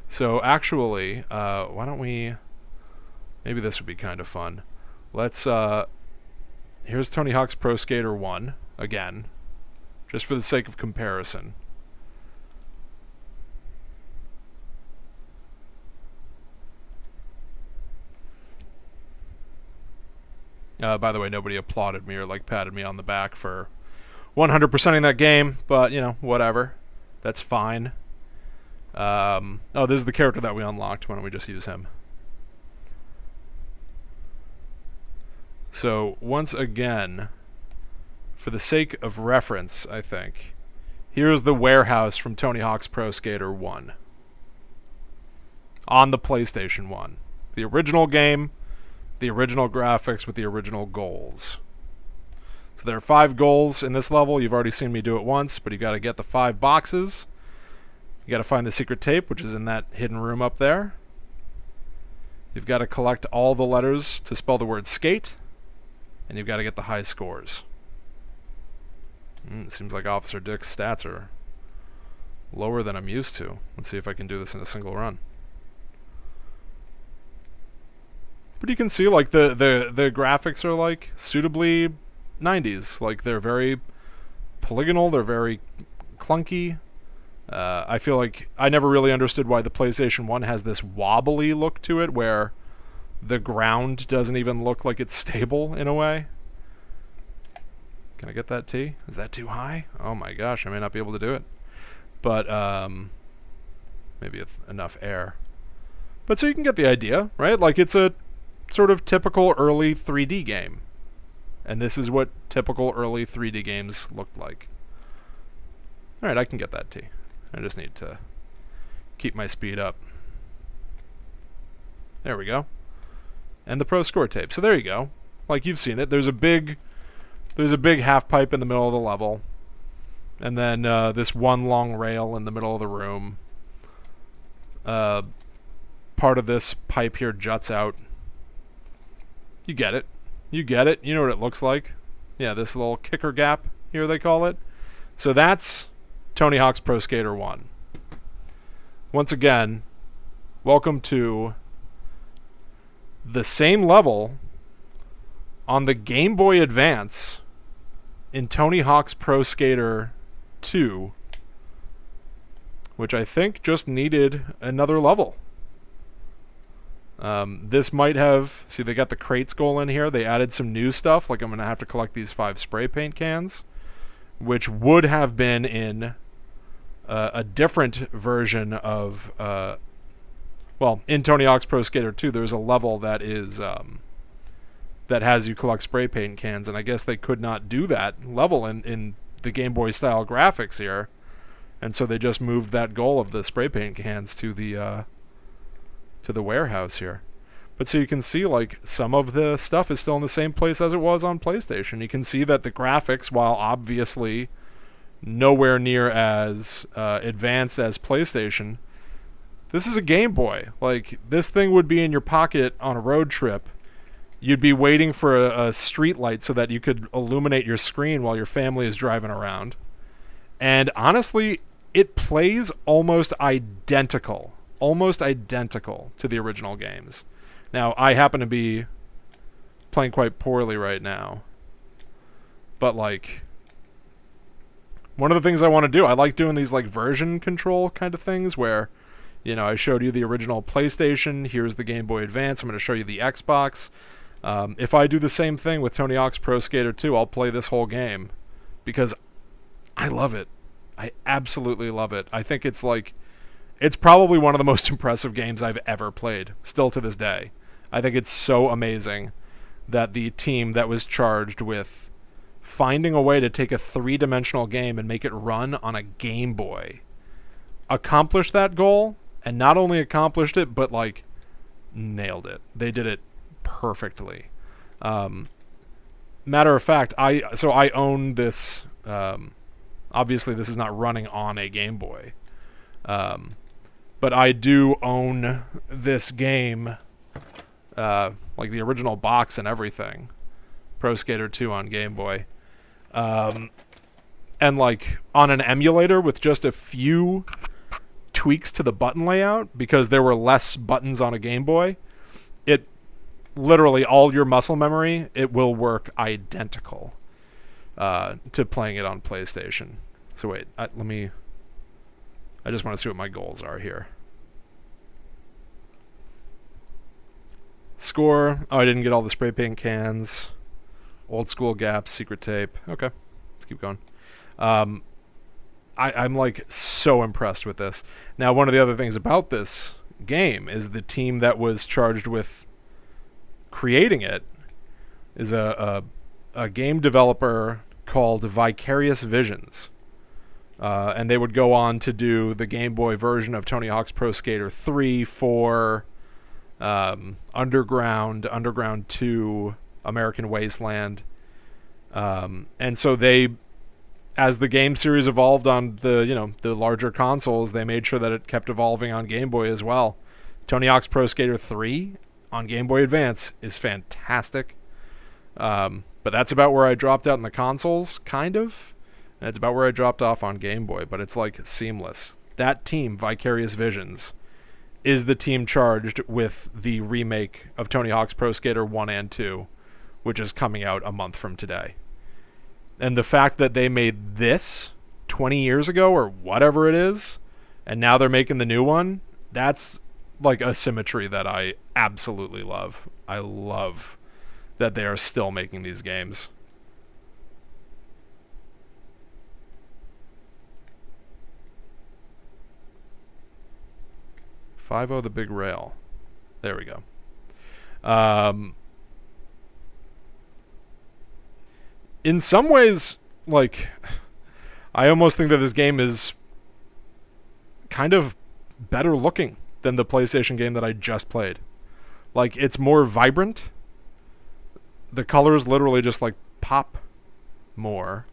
So actually, why don't we... Maybe this would be kind of fun. Let's... Here's Tony Hawk's Pro Skater 1, again, just for the sake of comparison. By the way, nobody applauded me or like patted me on the back for 100%ing that game, but you know, whatever. That's fine. Oh, this is the character that we unlocked. Why don't we just use him? So, once again, for the sake of reference, I think, here's the warehouse from Tony Hawk's Pro Skater 1 on the PlayStation 1. The original game, the original graphics with the original goals. So there are 5 goals in this level. You've already seen me do it once, but you got to get the 5 boxes. You got to find the secret tape, which is in that hidden room up there. You've got to collect all the letters to spell the word skate, and you've got to get the high scores. Seems like Officer Dick's stats are lower than I'm used to. Let's see if I can do this in a single run. But you can see, like, the graphics are, like, suitably 90s. Like, they're very polygonal, they're very clunky. I feel like I never really understood why the PlayStation 1 has this wobbly look to it, where the ground doesn't even look like it's stable, in a way. Can I get that T? Is that too high? Oh my gosh, I may not be able to do it. But, maybe enough air. But so you can get the idea, right? Like, it's a sort of typical early 3D game. And this is what typical early 3D games looked like. Alright, I can get that T. I just need to keep my speed up. There we go. And the Pro Score tape. So there you go. Like, you've seen it. There's a big half pipe in the middle of the level. And then this one long rail in the middle of the room. Part of this pipe here juts out. You get it. You get it. You know what it looks like. Yeah, this little kicker gap here, they call it. So that's Tony Hawk's Pro Skater 1. Once again, welcome to the same level on the Game Boy Advance in Tony Hawk's Pro Skater 2, which I think just needed another level. This might have... See, they got the crates goal in here. They added some new stuff, like I'm going to have to collect these 5 spray paint cans, which would have been in a different version of... well, in Tony Hawk's Pro Skater 2, there's a level that is... that has you collect spray paint cans, and I guess they could not do that level in the Game Boy style graphics here, and so they just moved that goal of the spray paint cans to the warehouse here. But so you can see, like, some of the stuff is still in the same place as it was on PlayStation. You can see that the graphics, while obviously nowhere near as advanced as PlayStation, this is a Game Boy. Like, this thing would be in your pocket on a road trip. You'd be waiting for a street light so that you could illuminate your screen while your family is driving around. And honestly, it plays almost identical to the original games. Now, I happen to be playing quite poorly right now. But, like, one of the things I want to do, I like doing these, like, version control kind of things where, you know, I showed you the original PlayStation, here's the Game Boy Advance, I'm going to show you the Xbox. If I do the same thing with Tony Hawk's Pro Skater 2, I'll play this whole game because I love it. I absolutely love it. I think it's like, it's probably one of the most impressive games I've ever played, still to this day. I think it's so amazing that the team that was charged with finding a way to take a 3-dimensional game and make it run on a Game Boy accomplished that goal, and not only accomplished it, but, like, nailed it. They did it perfectly. Matter of fact, I own this. Obviously, this is not running on a Game Boy, but I do own this game, like the original box and everything, Pro Skater 2 on Game Boy, and like on an emulator with just a few tweaks to the button layout because there were less buttons on a Game Boy. It literally, all your muscle memory, it will work identical to playing it on PlayStation. So wait, I just want to see what my goals are here. Score. Oh, I didn't get all the spray paint cans. Old school gaps, secret tape. Okay, let's keep going. I'm like so impressed with this. Now, one of the other things about this game is the team that was charged with creating it is a game developer called Vicarious Visions. And they would go on to do the Game Boy version of Tony Hawk's Pro Skater 3, 4, Underground 2, American Wasteland. And so they, as the game series evolved on the larger consoles, they made sure that it kept evolving on Game Boy as well. Tony Hawk's Pro Skater 3 on Game Boy Advance is fantastic. But that's about where I dropped out in the consoles, kind of. And it's about where I dropped off on Game Boy, but it's like seamless. That team, Vicarious Visions, is the team charged with the remake of Tony Hawk's Pro Skater 1 and 2, which is coming out a month from today. And the fact that they made this 20 years ago or whatever it is, and now they're making the new one, that's like a symmetry that I absolutely love. I love that they are still making these games. .50 the big rail. There we go. In some ways, like, I almost think that this game is kind of better looking than the PlayStation game that I just played. Like, it's more vibrant. The colors literally just, like, pop more.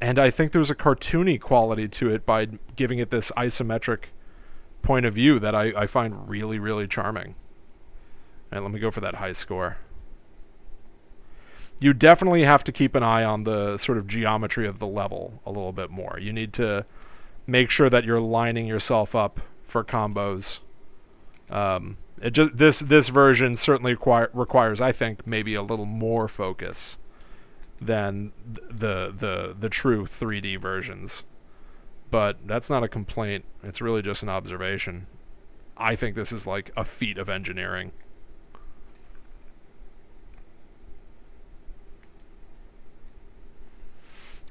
And I think there's a cartoony quality to it by giving it this isometric point of view that I find really, really charming. All right, let me go for that high score. You definitely have to keep an eye on the sort of geometry of the level a little bit more. You need to make sure that you're lining yourself up for combos. This version certainly requires, I think, maybe a little more focus than the true 3D versions. But that's not a complaint. It's really just an observation. I think this is like a feat of engineering.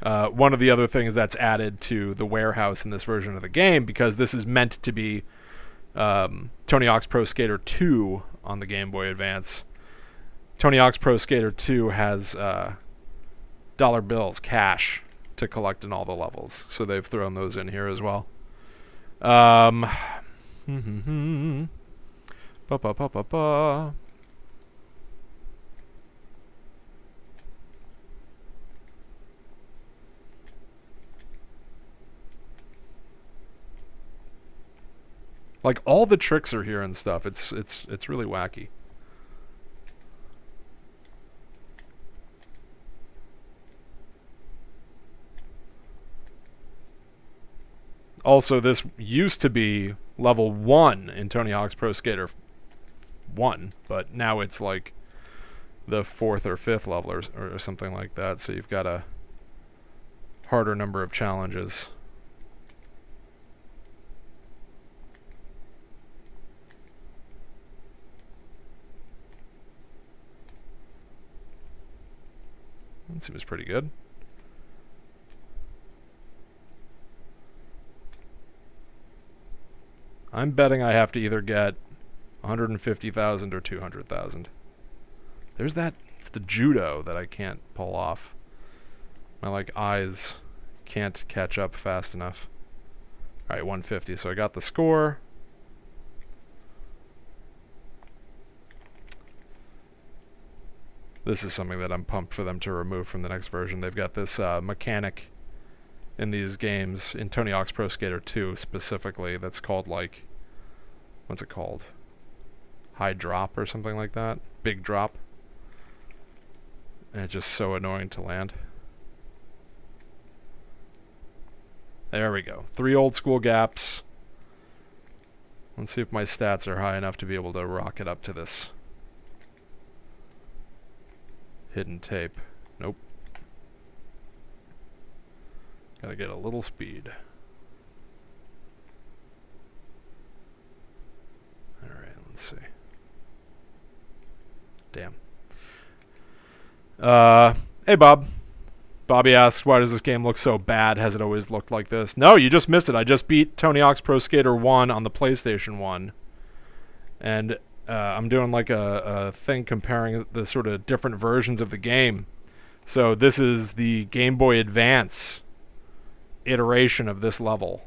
One of the other things that's added to the warehouse in this version of the game, because this is meant to be Tony Hawk's Pro Skater 2 on the Game Boy Advance. Tony Hawk's Pro Skater 2 has dollar bills, cash, to collect in all the levels. So they've thrown those in here as well. Like, all the tricks are here and stuff. It's really wacky. Also, this used to be level 1 in Tony Hawk's Pro Skater 1, but now it's like the 4th or 5th level or something like that, so you've got a harder number of challenges. That seems pretty good. I'm betting I have to either get 150,000 or 200,000. There's that. It's the judo that I can't pull off. My like eyes can't catch up fast enough. All right, 150. So I got the score. This is something that I'm pumped for them to remove from the next version. They've got this mechanic in these games, in Tony Hawk's Pro Skater 2 specifically, that's called like, what's it called? High drop or something like that? Big drop. And it's just so annoying to land. There we go. 3 old school gaps. Let's see if my stats are high enough to be able to rocket up to this hidden tape. Nope. Gotta get a little speed. Alright, let's see. Damn. Hey Bob. Bobby asks, why does this game look so bad? Has it always looked like this? No, you just missed it. I just beat Tony Hawk's Pro Skater 1 on the PlayStation 1. And I'm doing like a thing comparing the sort of different versions of the game. So this is the Game Boy Advance iteration of this level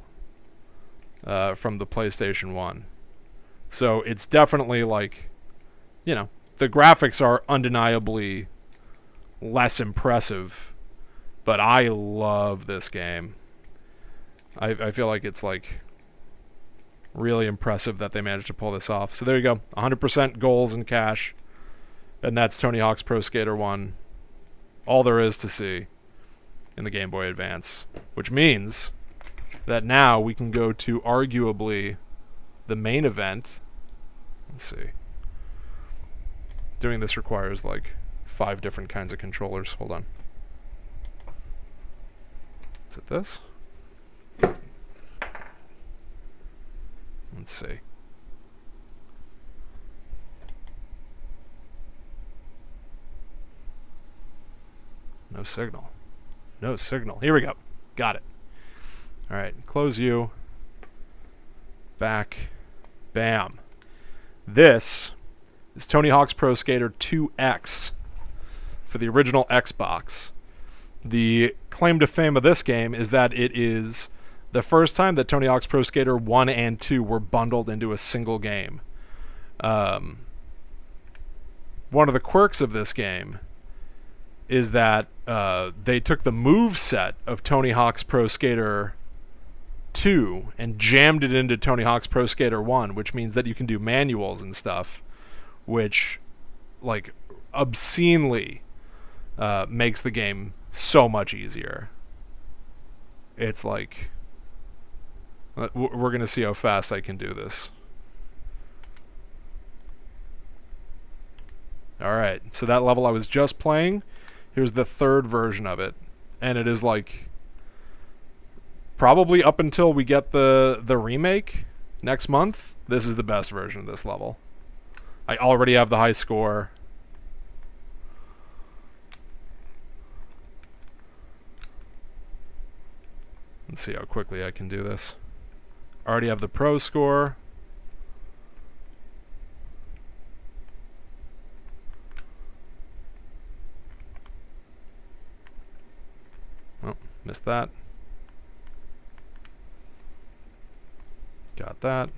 from the PlayStation 1. So it's definitely like, you know, the graphics are undeniably less impressive, but I love this game. I feel like it's like really impressive that they managed to pull this off. So there you go, 100% goals and cash, and that's Tony Hawk's Pro Skater 1. All there is to see in the Game Boy Advance, which means that now we can go to arguably the main event. Let's see. Doing this requires like 5 different kinds of controllers. Hold on. Is it this? Let's see. No signal. No signal. Here we go. Got it. All right. Close you. Back. Bam. This is Tony Hawk's Pro Skater 2X for the original Xbox. The claim to fame of this game is that it is the first time that Tony Hawk's Pro Skater 1 and 2 were bundled into a single game. One of the quirks of this game is that they took the move set of Tony Hawk's Pro Skater 2 and jammed it into Tony Hawk's Pro Skater 1, which means that you can do manuals and stuff, which like obscenely makes the game so much easier. It's like, we're going to see how fast I can do this. Alright, so that level I was just playing, Here's the third version of it. And it is like probably up until we get the remake next month, this is the best version of this level. I already have the high score. Let's see how quickly I can do this. Already have the pro score. Oh, missed that. Got that.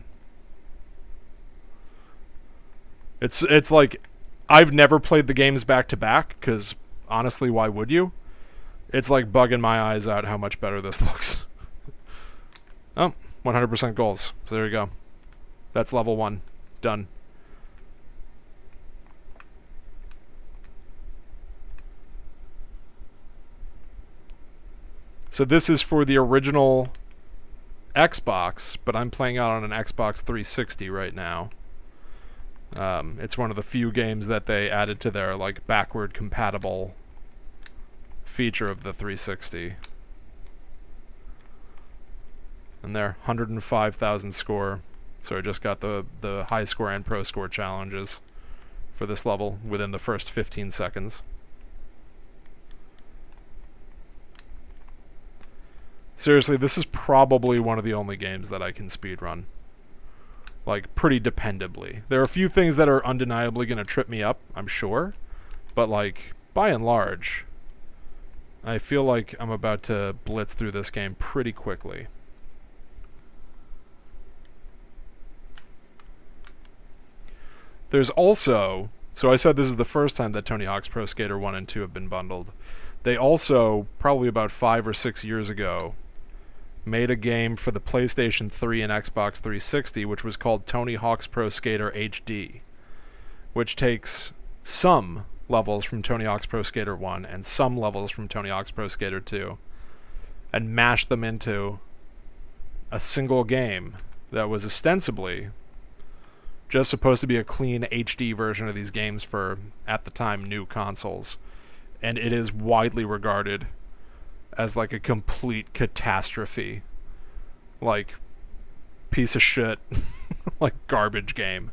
It's like I've never played the games back to back because honestly, why would you? It's like bugging my eyes out how much better this looks. Oh, 100% goals. So there you go. That's level 1. Done. So this is for the original Xbox, but I'm playing out on an Xbox 360 right now. It's one of the few games that they added to their like backward compatible feature of the 360. And there, 105,000 score. So I just got the high score and pro score challenges for this level within the first 15 seconds. Seriously, this is probably one of the only games that I can speedrun. Like, pretty dependably. There are a few things that are undeniably going to trip me up, I'm sure. But, like, by and large, I feel like I'm about to blitz through this game pretty quickly. There's also... So I said this is the first time that Tony Hawk's Pro Skater 1 and 2 have been bundled. They also, probably about 5 or 6 years ago, made a game for the PlayStation 3 and Xbox 360, which was called Tony Hawk's Pro Skater HD, which takes some levels from Tony Hawk's Pro Skater 1 and some levels from Tony Hawk's Pro Skater 2 and mashed them into a single game that was ostensibly just supposed to be a clean HD version of these games for, at the time, new consoles. And it is widely regarded as like a complete catastrophe. Like, piece of shit. Like, garbage game.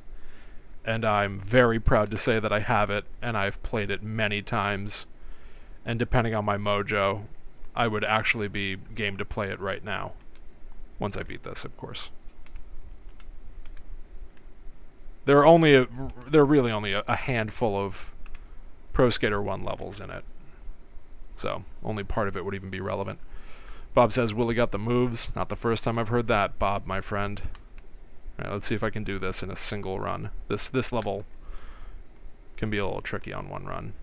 And I'm very proud to say that I have it, and I've played it many times. And depending on my mojo, I would actually be game to play it right now. Once I beat this, of course. There are really only a handful of Pro Skater 1 levels in it. So, only part of it would even be relevant. Bob says, Willy got the moves. Not the first time I've heard that, Bob, my friend. Alright, let's see if I can do this in a single run. This level can be a little tricky on one run.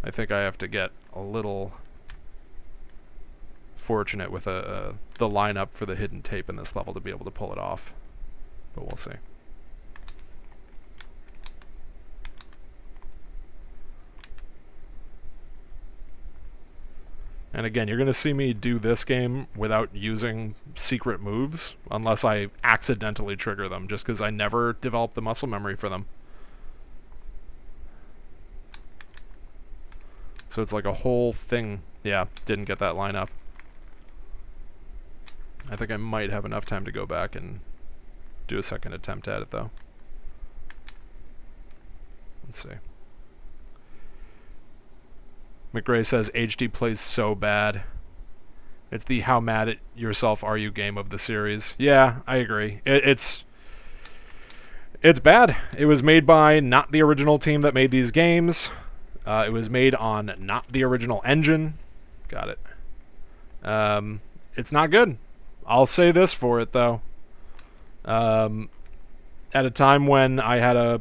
I think I have to get a little fortunate with the lineup for the hidden tape in this level to be able to pull it off. But we'll see. And again, you're going to see me do this game without using secret moves, unless I accidentally trigger them, just because I never developed the muscle memory for them. So it's like a whole thing. Yeah, didn't get that line up. I think I might have enough time to go back and do a second attempt at it, though. Let's see. McRae says HD plays so bad. It's the how mad at yourself are you game of the series. Yeah, I agree. It's bad. It was made by not the original team that made these games. It was made on not the original engine. Got it. It's not good. I'll say this for it, though. At a time when I had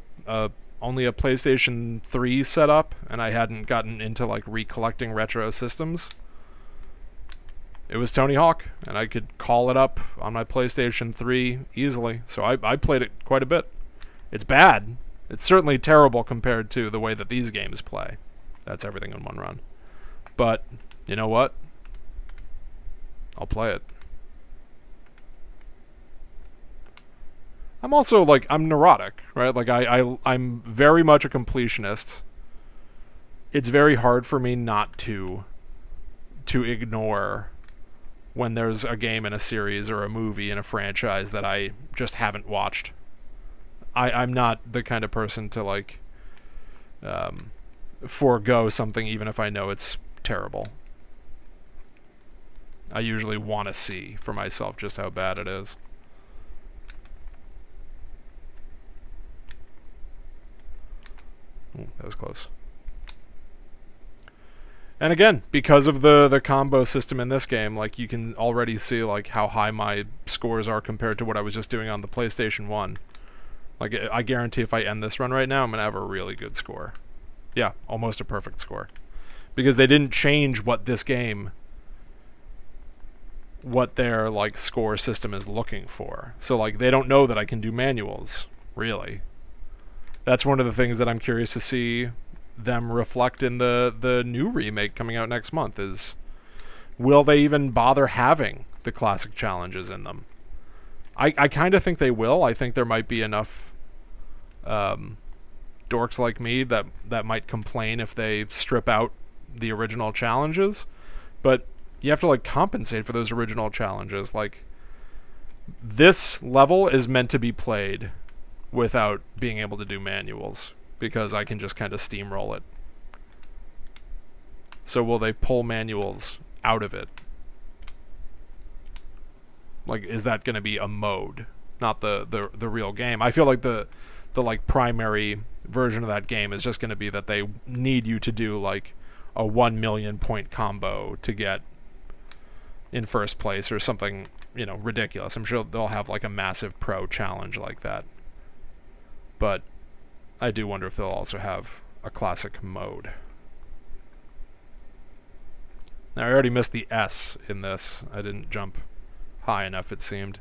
only a PlayStation 3 set up, and I hadn't gotten into like recollecting retro systems, it was Tony Hawk, and I could call it up on my PlayStation 3 easily. So I played it quite a bit. It's bad. It's certainly terrible compared to the way that these games play. That's everything in one run. But, you know what? I'll play it. I'm also, like, I'm neurotic, right? Like, I'm very much a completionist. it's very hard for me not to ignore when there's a game in a series or a movie in a franchise that I just haven't watched. I'm not the kind of person to like forego something even if I know it's terrible. I usually want to see for myself just how bad it is. Ooh, that was close. And again, because of the combo system in this game, like you can already see like how high my scores are compared to what I was just doing on the PlayStation 1. Like I guarantee if I end this run right now, I'm going to have a really good score. Yeah, almost a perfect score. Because they didn't change what their like score system is looking for. So like they don't know that I can do manuals, really. That's one of the things that I'm curious to see them reflect in the new remake coming out next month is, will they even bother having the classic challenges in them? I kind of think they will. I think there might be enough dorks like me that might complain if they strip out the original challenges, but you have to like compensate for those original challenges. Like this level is meant to be played without being able to do manuals, because I can just kind of steamroll it. So will they pull manuals out of it? Like, is that going to be a mode, not the real game? I feel like the like primary version of that game is just going to be that they need you to do like a 1 million point combo to get in first place or something, you know, ridiculous. I'm sure they'll have like a massive pro challenge like that. But I do wonder if they'll also have a classic mode. Now, I already missed the S in this. I didn't jump high enough, it seemed.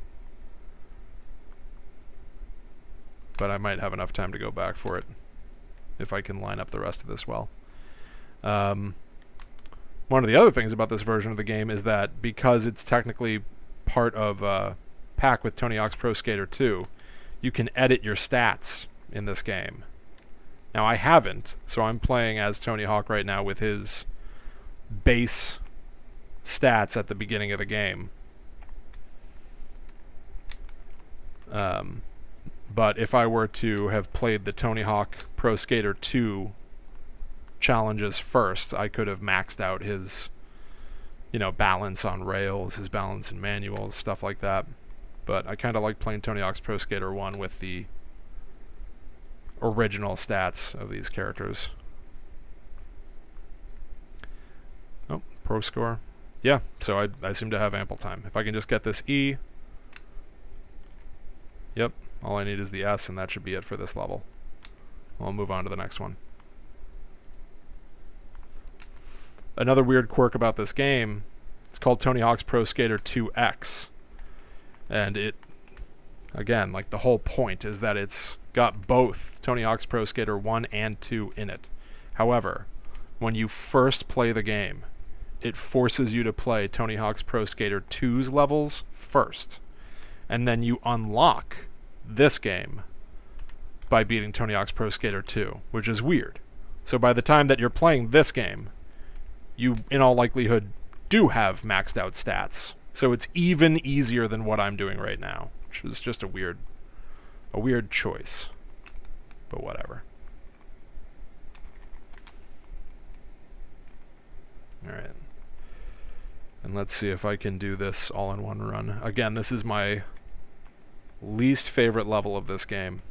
But I might have enough time to go back for it if I can line up the rest of this well. One of the other things about this version of the game is that because it's technically part of a pack with Tony Hawk's Pro Skater 2, you can edit your stats in this game. Now, I haven't, so I'm playing as Tony Hawk right now with his base stats at the beginning of the game. But if I were to have played the Tony Hawk Pro Skater 2 challenges first, I could have maxed out his, you know, balance on rails, his balance in manuals, stuff like that. But I kind of like playing Tony Hawk's Pro Skater 1 with the original stats of these characters. Oh, pro score. Yeah, so I seem to have ample time. If I can just get this E. Yep, all I need is the S, and that should be it for this level. I'll move on to the next one. Another weird quirk about this game, it's called Tony Hawk's Pro Skater 2X. And it, again, like the whole point is that it's got both Tony Hawk's Pro Skater 1 and 2 in it. However, when you first play the game, it forces you to play Tony Hawk's Pro Skater 2's levels first. And then you unlock this game by beating Tony Hawk's Pro Skater 2, which is weird. So by the time that you're playing this game, you, in all likelihood, do have maxed out stats. So it's even easier than what I'm doing right now, which is just a weird choice. But whatever. Alright. And let's see if I can do this all in one run. Again, this is my least favorite level of this game.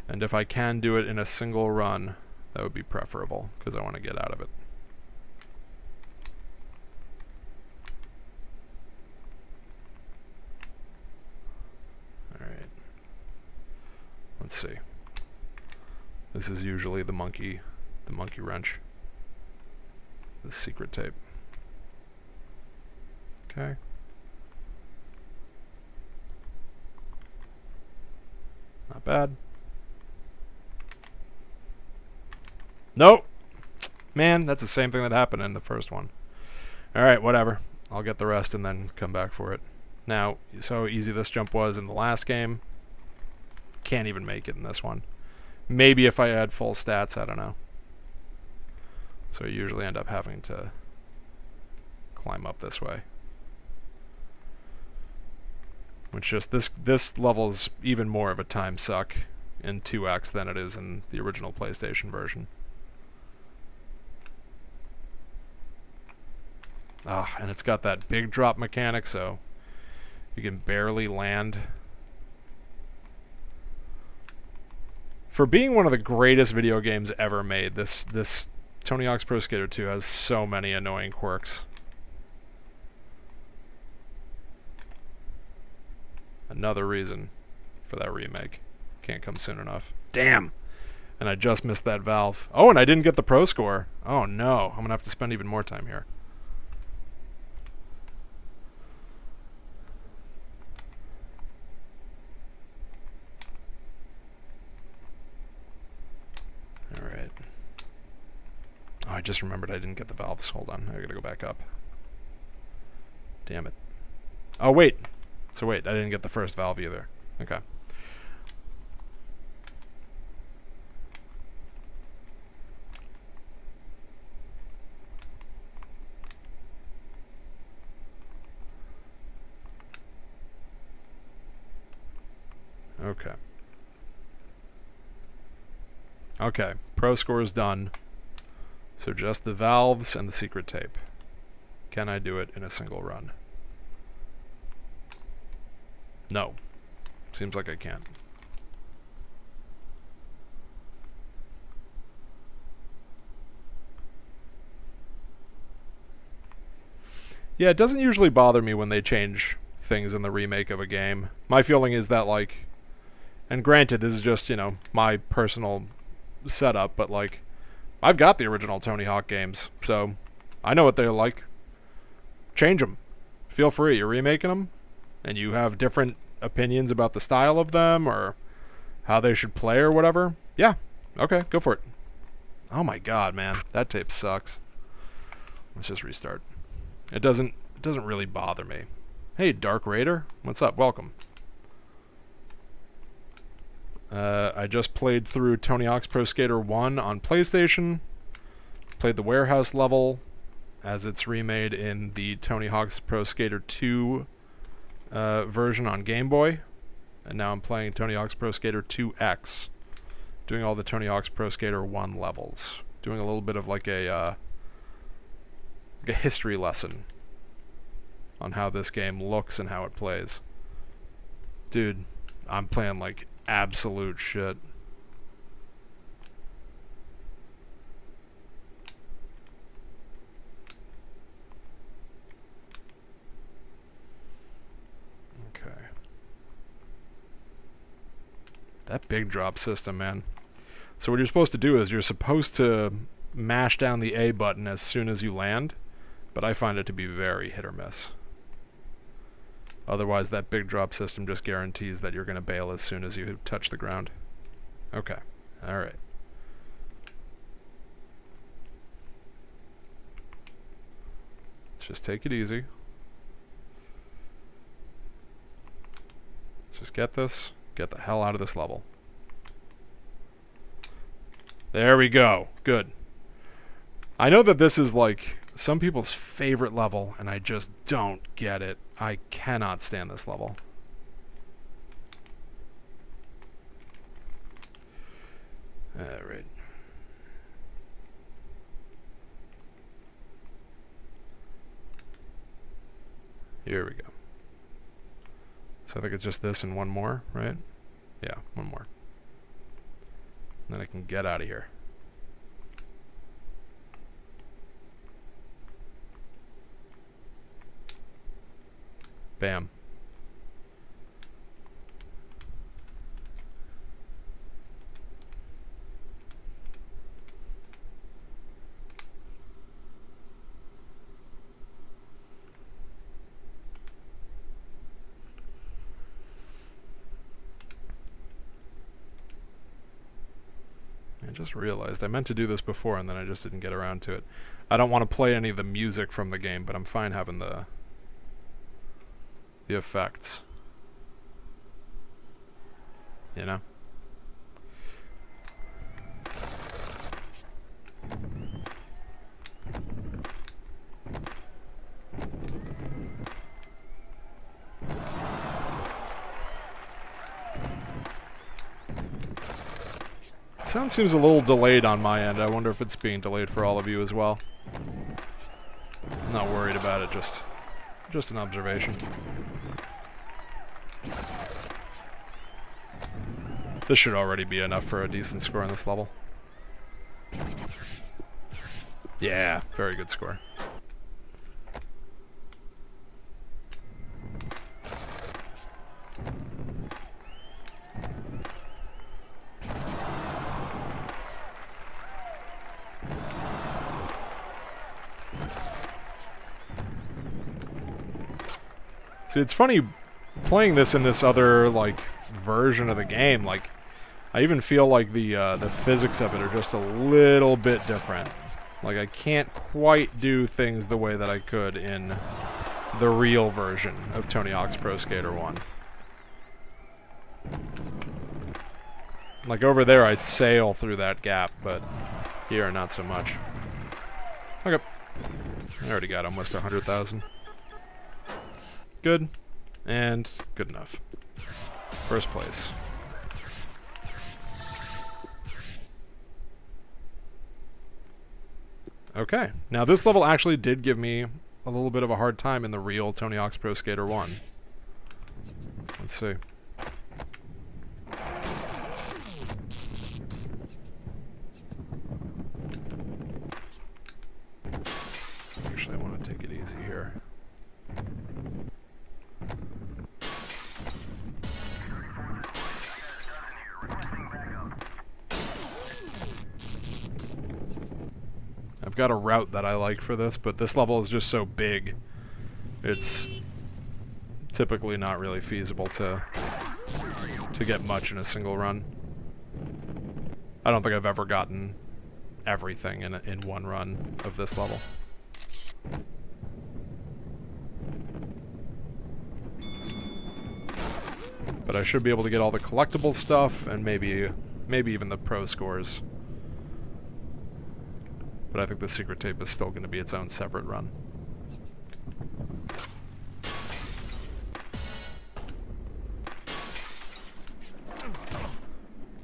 And if I can do it in a single run, that would be preferable, because I want to get out of it. Alright. Let's see. This is usually the monkey wrench. The secret tape. Okay. Not bad. Nope. Man, that's the same thing that happened in the first one. Alright, whatever. I'll get the rest and then come back for it. Now, so easy this jump was in the last game. Can't even make it in this one. Maybe if I add full stats, I don't know. So I usually end up having to climb up this way. Which just, this level is even more of a time suck in 2X than it is in the original PlayStation version. Ah, and it's got that big drop mechanic, so you can barely land. For being one of the greatest video games ever made, this Tony Hawk's Pro Skater 2 has so many annoying quirks. Another reason for that remake. Can't come soon enough. Damn! And I just missed that valve. Oh, and I didn't get the pro score. Oh no, I'm gonna have to spend even more time here. Alright. Oh, I just remembered I didn't get the valves. Hold on, I gotta go back up. Damn it. Oh, wait! So wait, I didn't get the first valve either. Okay. Okay. Okay, pro score is done. So just the valves and the secret tape. Can I do it in a single run? No. Seems like I can't. Yeah, it doesn't usually bother me when they change things in the remake of a game. My feeling is that, like, and granted, this is just, you know, my personal setup, but, like, I've got the original Tony Hawk games, so I know what they're like. Change them. Feel free. You're remaking them, and you have different opinions about the style of them or how they should play or whatever. Yeah, okay, go for it. Oh my god, man, that tape sucks. Let's just restart. It doesn't really bother me. Hey, Dark Raider, what's up? Welcome. I just played through Tony Hawk's Pro Skater 1 on PlayStation. Played the warehouse level as it's remade in the Tony Hawk's Pro Skater 2 version on Game Boy. And now I'm playing Tony Hawk's Pro Skater 2X. Doing all the Tony Hawk's Pro Skater 1 levels. Doing a little bit of like a history lesson on how this game looks and how it plays. Dude, I'm playing like absolute shit. Okay. That big drop system, man. So what you're supposed to do is you're supposed to mash down the A button as soon as you land, but I find it to be very hit or miss. Otherwise, that big drop system just guarantees that you're going to bail as soon as you touch the ground. Okay. Alright. Let's just take it easy. Let's just get this. Get the hell out of this level. There we go. Good. I know that this is like some people's favorite level, and I just don't get it. I cannot stand this level. Alright. Here we go. So I think it's just this and one more, right? Yeah, one more. And then I can get out of here. Bam. I just realized I meant to do this before and then I just didn't get around to it. I don't want to play any of the music from the game, but I'm fine having the effects. You know? Sound seems a little delayed on my end. I wonder if it's being delayed for all of you as well. I'm not worried about it, just an observation. This should already be enough for a decent score on this level. Yeah, very good score. See, it's funny playing this in this other, like, version of the game. Like, I even feel like the physics of it are just a little bit different. Like, I can't quite do things the way that I could in the real version of Tony Hawk's Pro Skater 1. Like, over there I sail through that gap, but here not so much. Okay. I already got almost 100,000. Good. And good enough. First place. Okay. Now this level actually did give me a little bit of a hard time in the real Tony Hawk's Pro Skater 1. Let's see. Actually, I want to take it easy here. I've got a route that I like for this, but this level is just so big. It's typically not really feasible to get much in a single run. I don't think I've ever gotten everything in one run of this level. But I should be able to get all the collectible stuff and maybe even the pro scores. But I think the secret tape is still going to be its own separate run.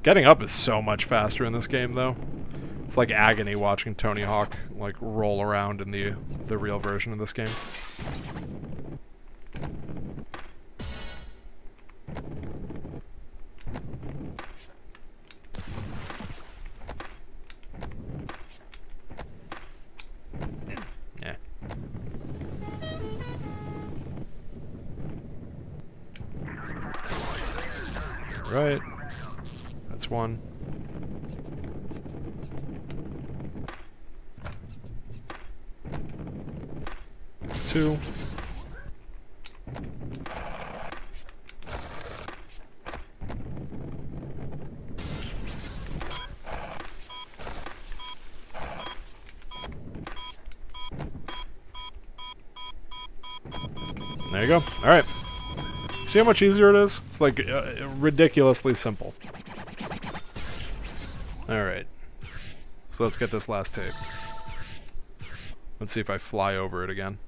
Getting up is so much faster in this game, though. It's like agony watching Tony Hawk like roll around in the real version of this game. Yeah. Right. That's one. That's two. There you go. All right. See how much easier it is? It's like ridiculously simple. Alright. So let's get this last tape. Let's see if I fly over it again.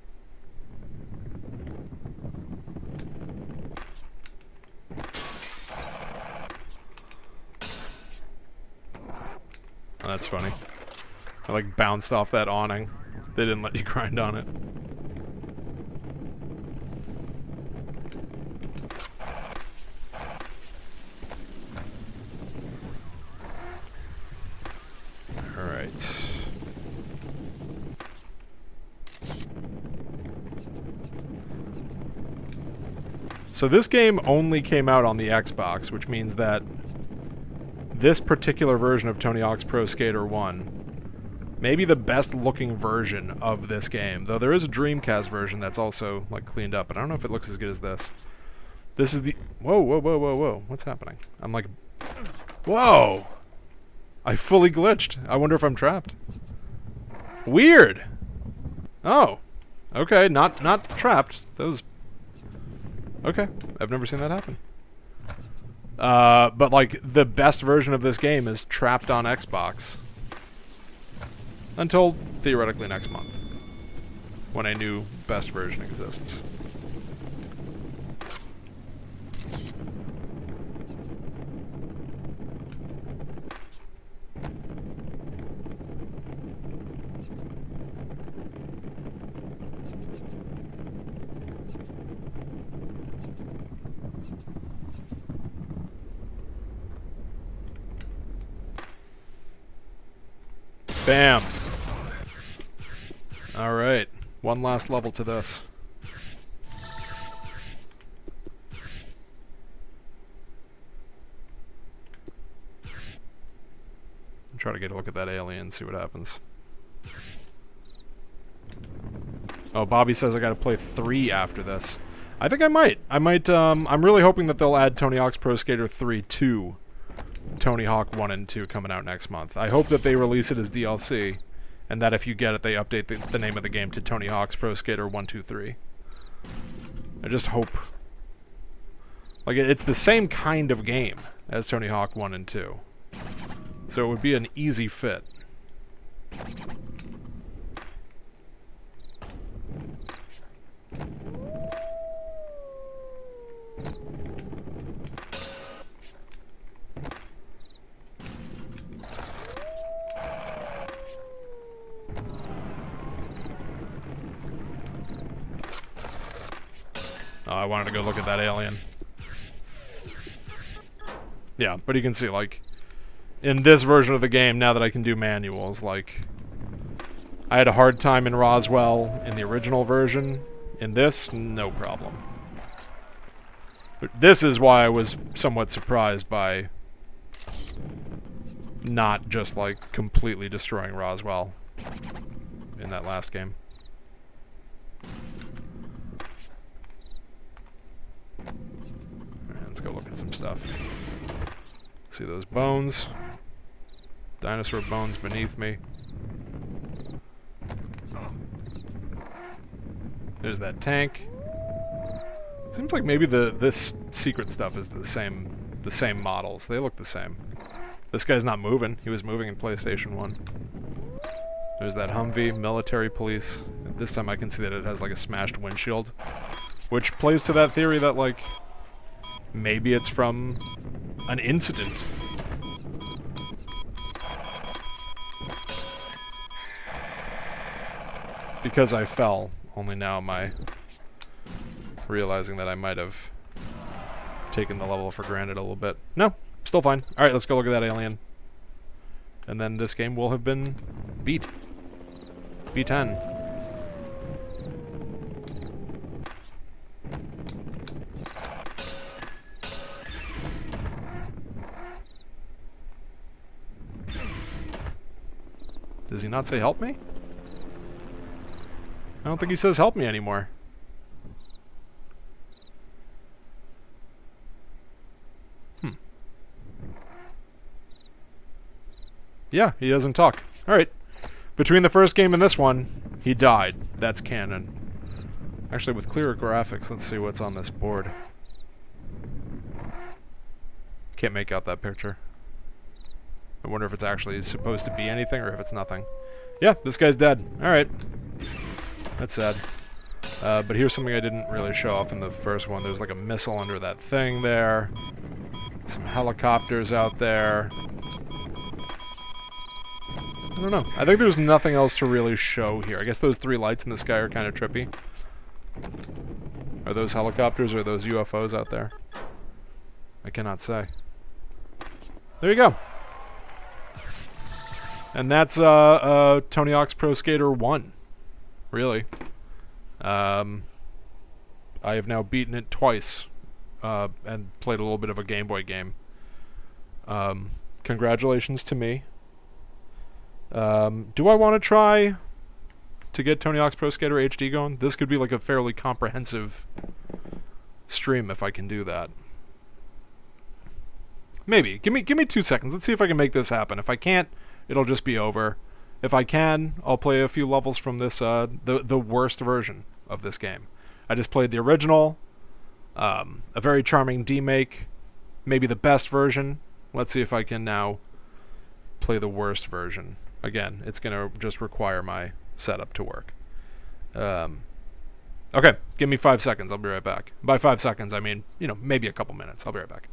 Oh, that's funny. I like bounced off that awning. They didn't let you grind on it. So this game only came out on the Xbox, which means that this particular version of Tony Hawk's Pro Skater 1 may be the best looking version of this game, though there is a Dreamcast version that's also like cleaned up, but I don't know if it looks as good as this. This is the... Whoa, whoa, whoa, whoa, whoa. What's happening? I'm like... Whoa! I fully glitched. I wonder if I'm trapped. Weird! Oh. Okay, not trapped. That was... Okay, I've never seen that happen. But like, the best version of this game is trapped on Xbox. Until, theoretically, next month. When a new best version exists. Bam. Alright. One last level to this. Try to get a look at that alien, see what happens. Oh, Bobby says I gotta play 3 after this. I think I might. I'm really hoping that they'll add Tony Hawk's Pro Skater 3 to Tony Hawk 1 and 2 coming out next month. I hope that they release it as DLC, and that if you get it, they update the name of the game to Tony Hawk's Pro Skater 1, 2, 3. I just hope. Like, it's the same kind of game as Tony Hawk 1 and 2. So it would be an easy fit. Oh, I wanted to go look at that alien. Yeah, but you can see, like, in this version of the game, now that I can do manuals, like, I had a hard time in Roswell in the original version. In this, no problem. But this is why I was somewhat surprised by not just, like, completely destroying Roswell in that last game. Alright, let's go look at some stuff. See those bones? Dinosaur bones beneath me. There's that tank. Seems like maybe this secret stuff is the same models. They look the same. This guy's not moving. He was moving in PlayStation 1. There's that Humvee, military police. This time I can see that it has like a smashed windshield, which plays to that theory that like maybe it's from an incident. Because I fell, only now am I realizing that I might have taken the level for granted a little bit. No, still fine. Alright, let's go look at that alien. And then this game will have been beat. B10. Does he not say help me? I don't think he says help me anymore. Yeah, he doesn't talk. Alright. Between the first game and this one, he died. That's canon. Actually, with clearer graphics, let's see what's on this board. Can't make out that picture. I wonder if it's actually supposed to be anything or if it's nothing. Yeah, this guy's dead. Alright. That's sad. But here's something I didn't really show off in the first one. There's like a missile under that thing there. Some helicopters out there. I don't know. I think there's nothing else to really show here. I guess those 3 lights in the sky are kind of trippy. Are those helicopters or are those UFOs out there? I cannot say. There you go. And that's Tony Hawk's Pro Skater 1. Really. I have now beaten it twice and played a little bit of a Game Boy game. Congratulations to me. Do I want to try to get Tony Hawk's Pro Skater HD going? This could be like a fairly comprehensive stream if I can do that. Maybe. Give me 2 seconds. Let's see if I can make this happen. If I can't, it'll just be over. If I can, I'll play a few levels from this, the worst version of this game. I just played the original, a very charming demake, maybe the best version. Let's see if I can now play the worst version. Again, it's going to just require my setup to work. Okay, give me 5 seconds. I'll be right back. By 5 seconds, I mean, maybe a couple minutes. I'll be right back.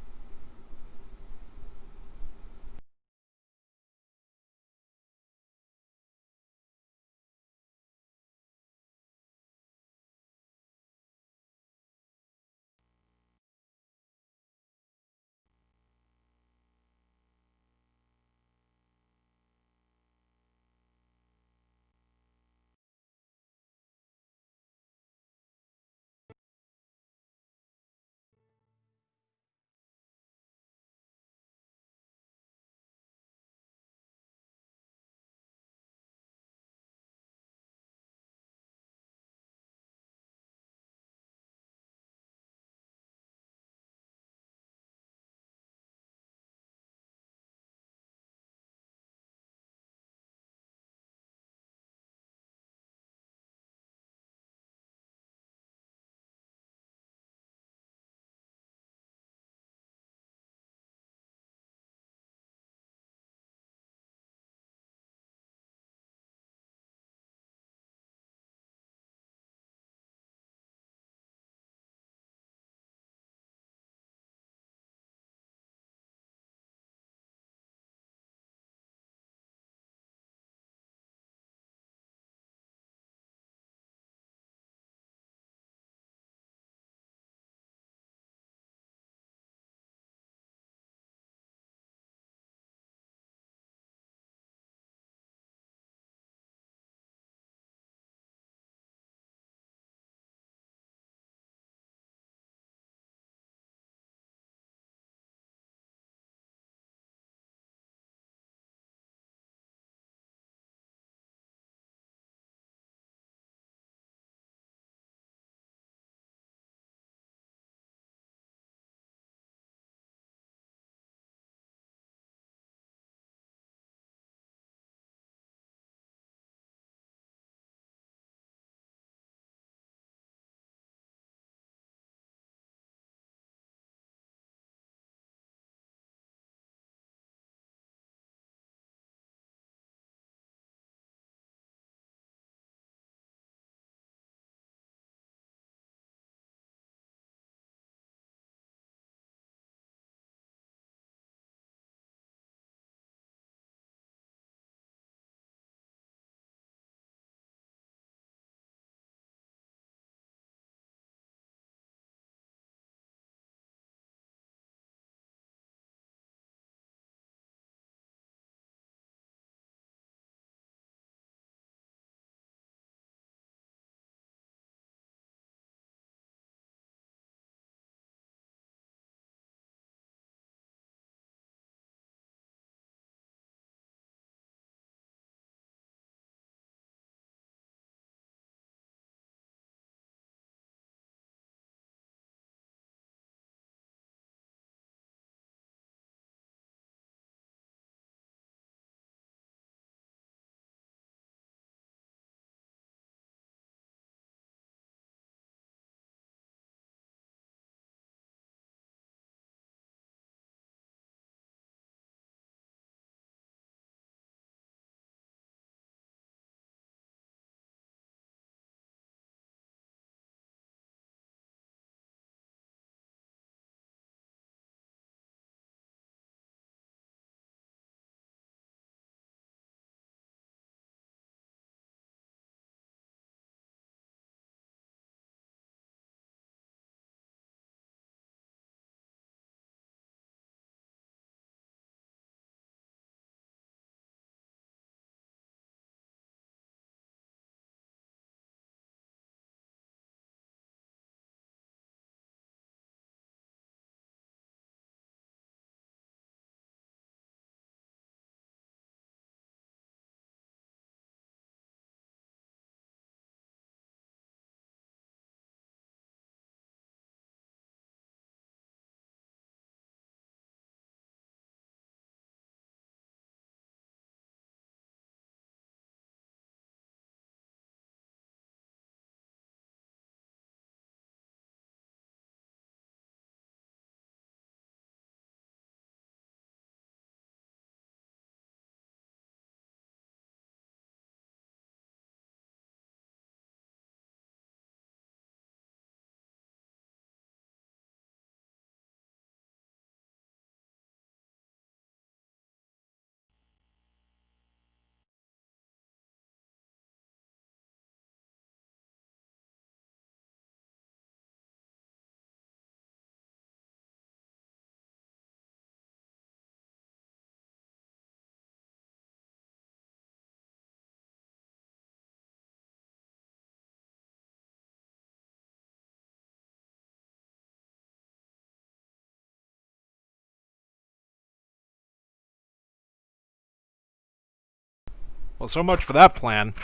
Well, so much for that plan.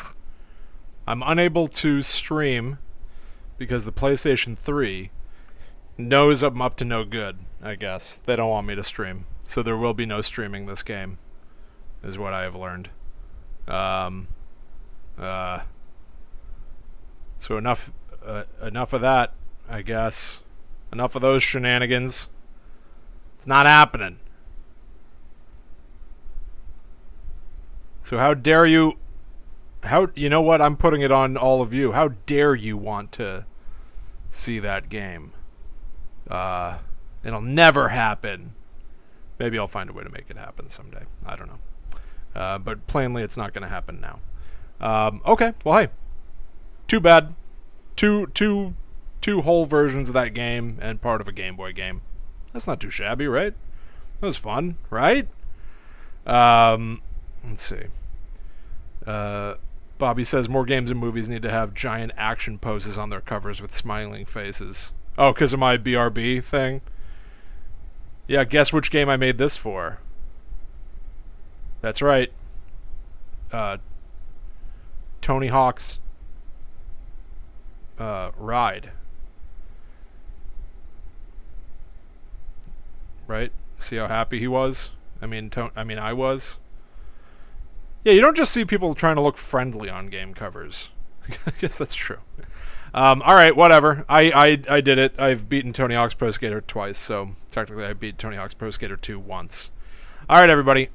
I'm unable to stream because the PlayStation 3 knows I'm up to no good, I guess. They don't want me to stream. So there will be no streaming this game, is what I have learned. So enough of that, I guess. Enough of those shenanigans. It's not happening. So how dare you... You know what? I'm putting it on all of you. How dare you want to see that game? It'll never happen. Maybe I'll find a way to make it happen someday. I don't know. But plainly, it's not going to happen now. Okay. Well, hey. Too bad. Two whole versions of that game and part of a Game Boy game. That's not too shabby, right? That was fun, right? Let's see. Bobby says more games and movies need to have giant action poses on their covers with smiling faces. Oh, because of my BRB thing? Yeah, guess which game I made this for. That's right. Tony Hawk's Ride. Right? See how happy he was? I mean, I was. Yeah, you don't just see people trying to look friendly on game covers. I guess that's true. Alright, whatever. I did it. I've beaten Tony Hawk's Pro Skater twice, so technically I beat Tony Hawk's Pro Skater 2 once. Alright, everybody.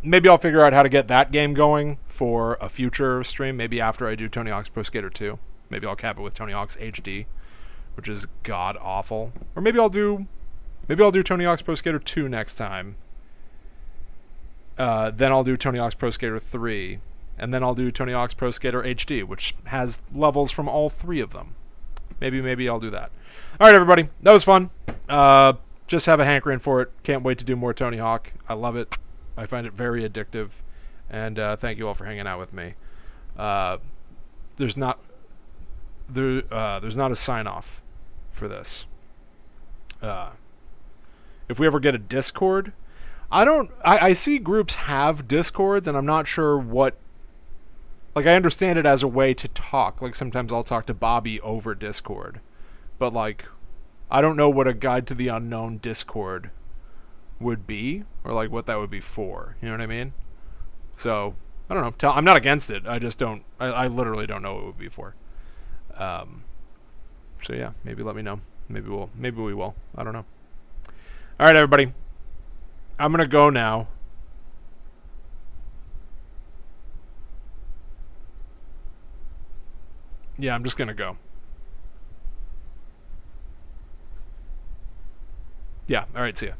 Maybe I'll figure out how to get that game going for a future stream, maybe after I do Tony Hawk's Pro Skater 2. Maybe I'll cap it with Tony Hawk's HD, which is god-awful. Or maybe I'll do Tony Hawk's Pro Skater 2 next time. Then I'll do Tony Hawk's Pro Skater 3. And then I'll do Tony Hawk's Pro Skater HD, which has levels from all three of them. Maybe I'll do that. Alright, everybody. That was fun. Just have a hankering for it. Can't wait to do more Tony Hawk. I love it. I find it very addictive. And thank you all for hanging out with me. There's not a sign-off for this. If we ever get a Discord... I see groups have Discords, and I'm not sure what... Like, I understand it as a way to talk. Like, sometimes I'll talk to Bobby over Discord. But, like, I don't know what a Guide to the Unknown Discord would be, or, like, what that would be for. You know what I mean? So, I don't know. I'm not against it. I just don't... I literally don't know what it would be for. So, yeah, maybe let me know. Maybe we will. I don't know. Alright, everybody. I'm gonna go now. Yeah, I'm just gonna go. Yeah, alright, see ya.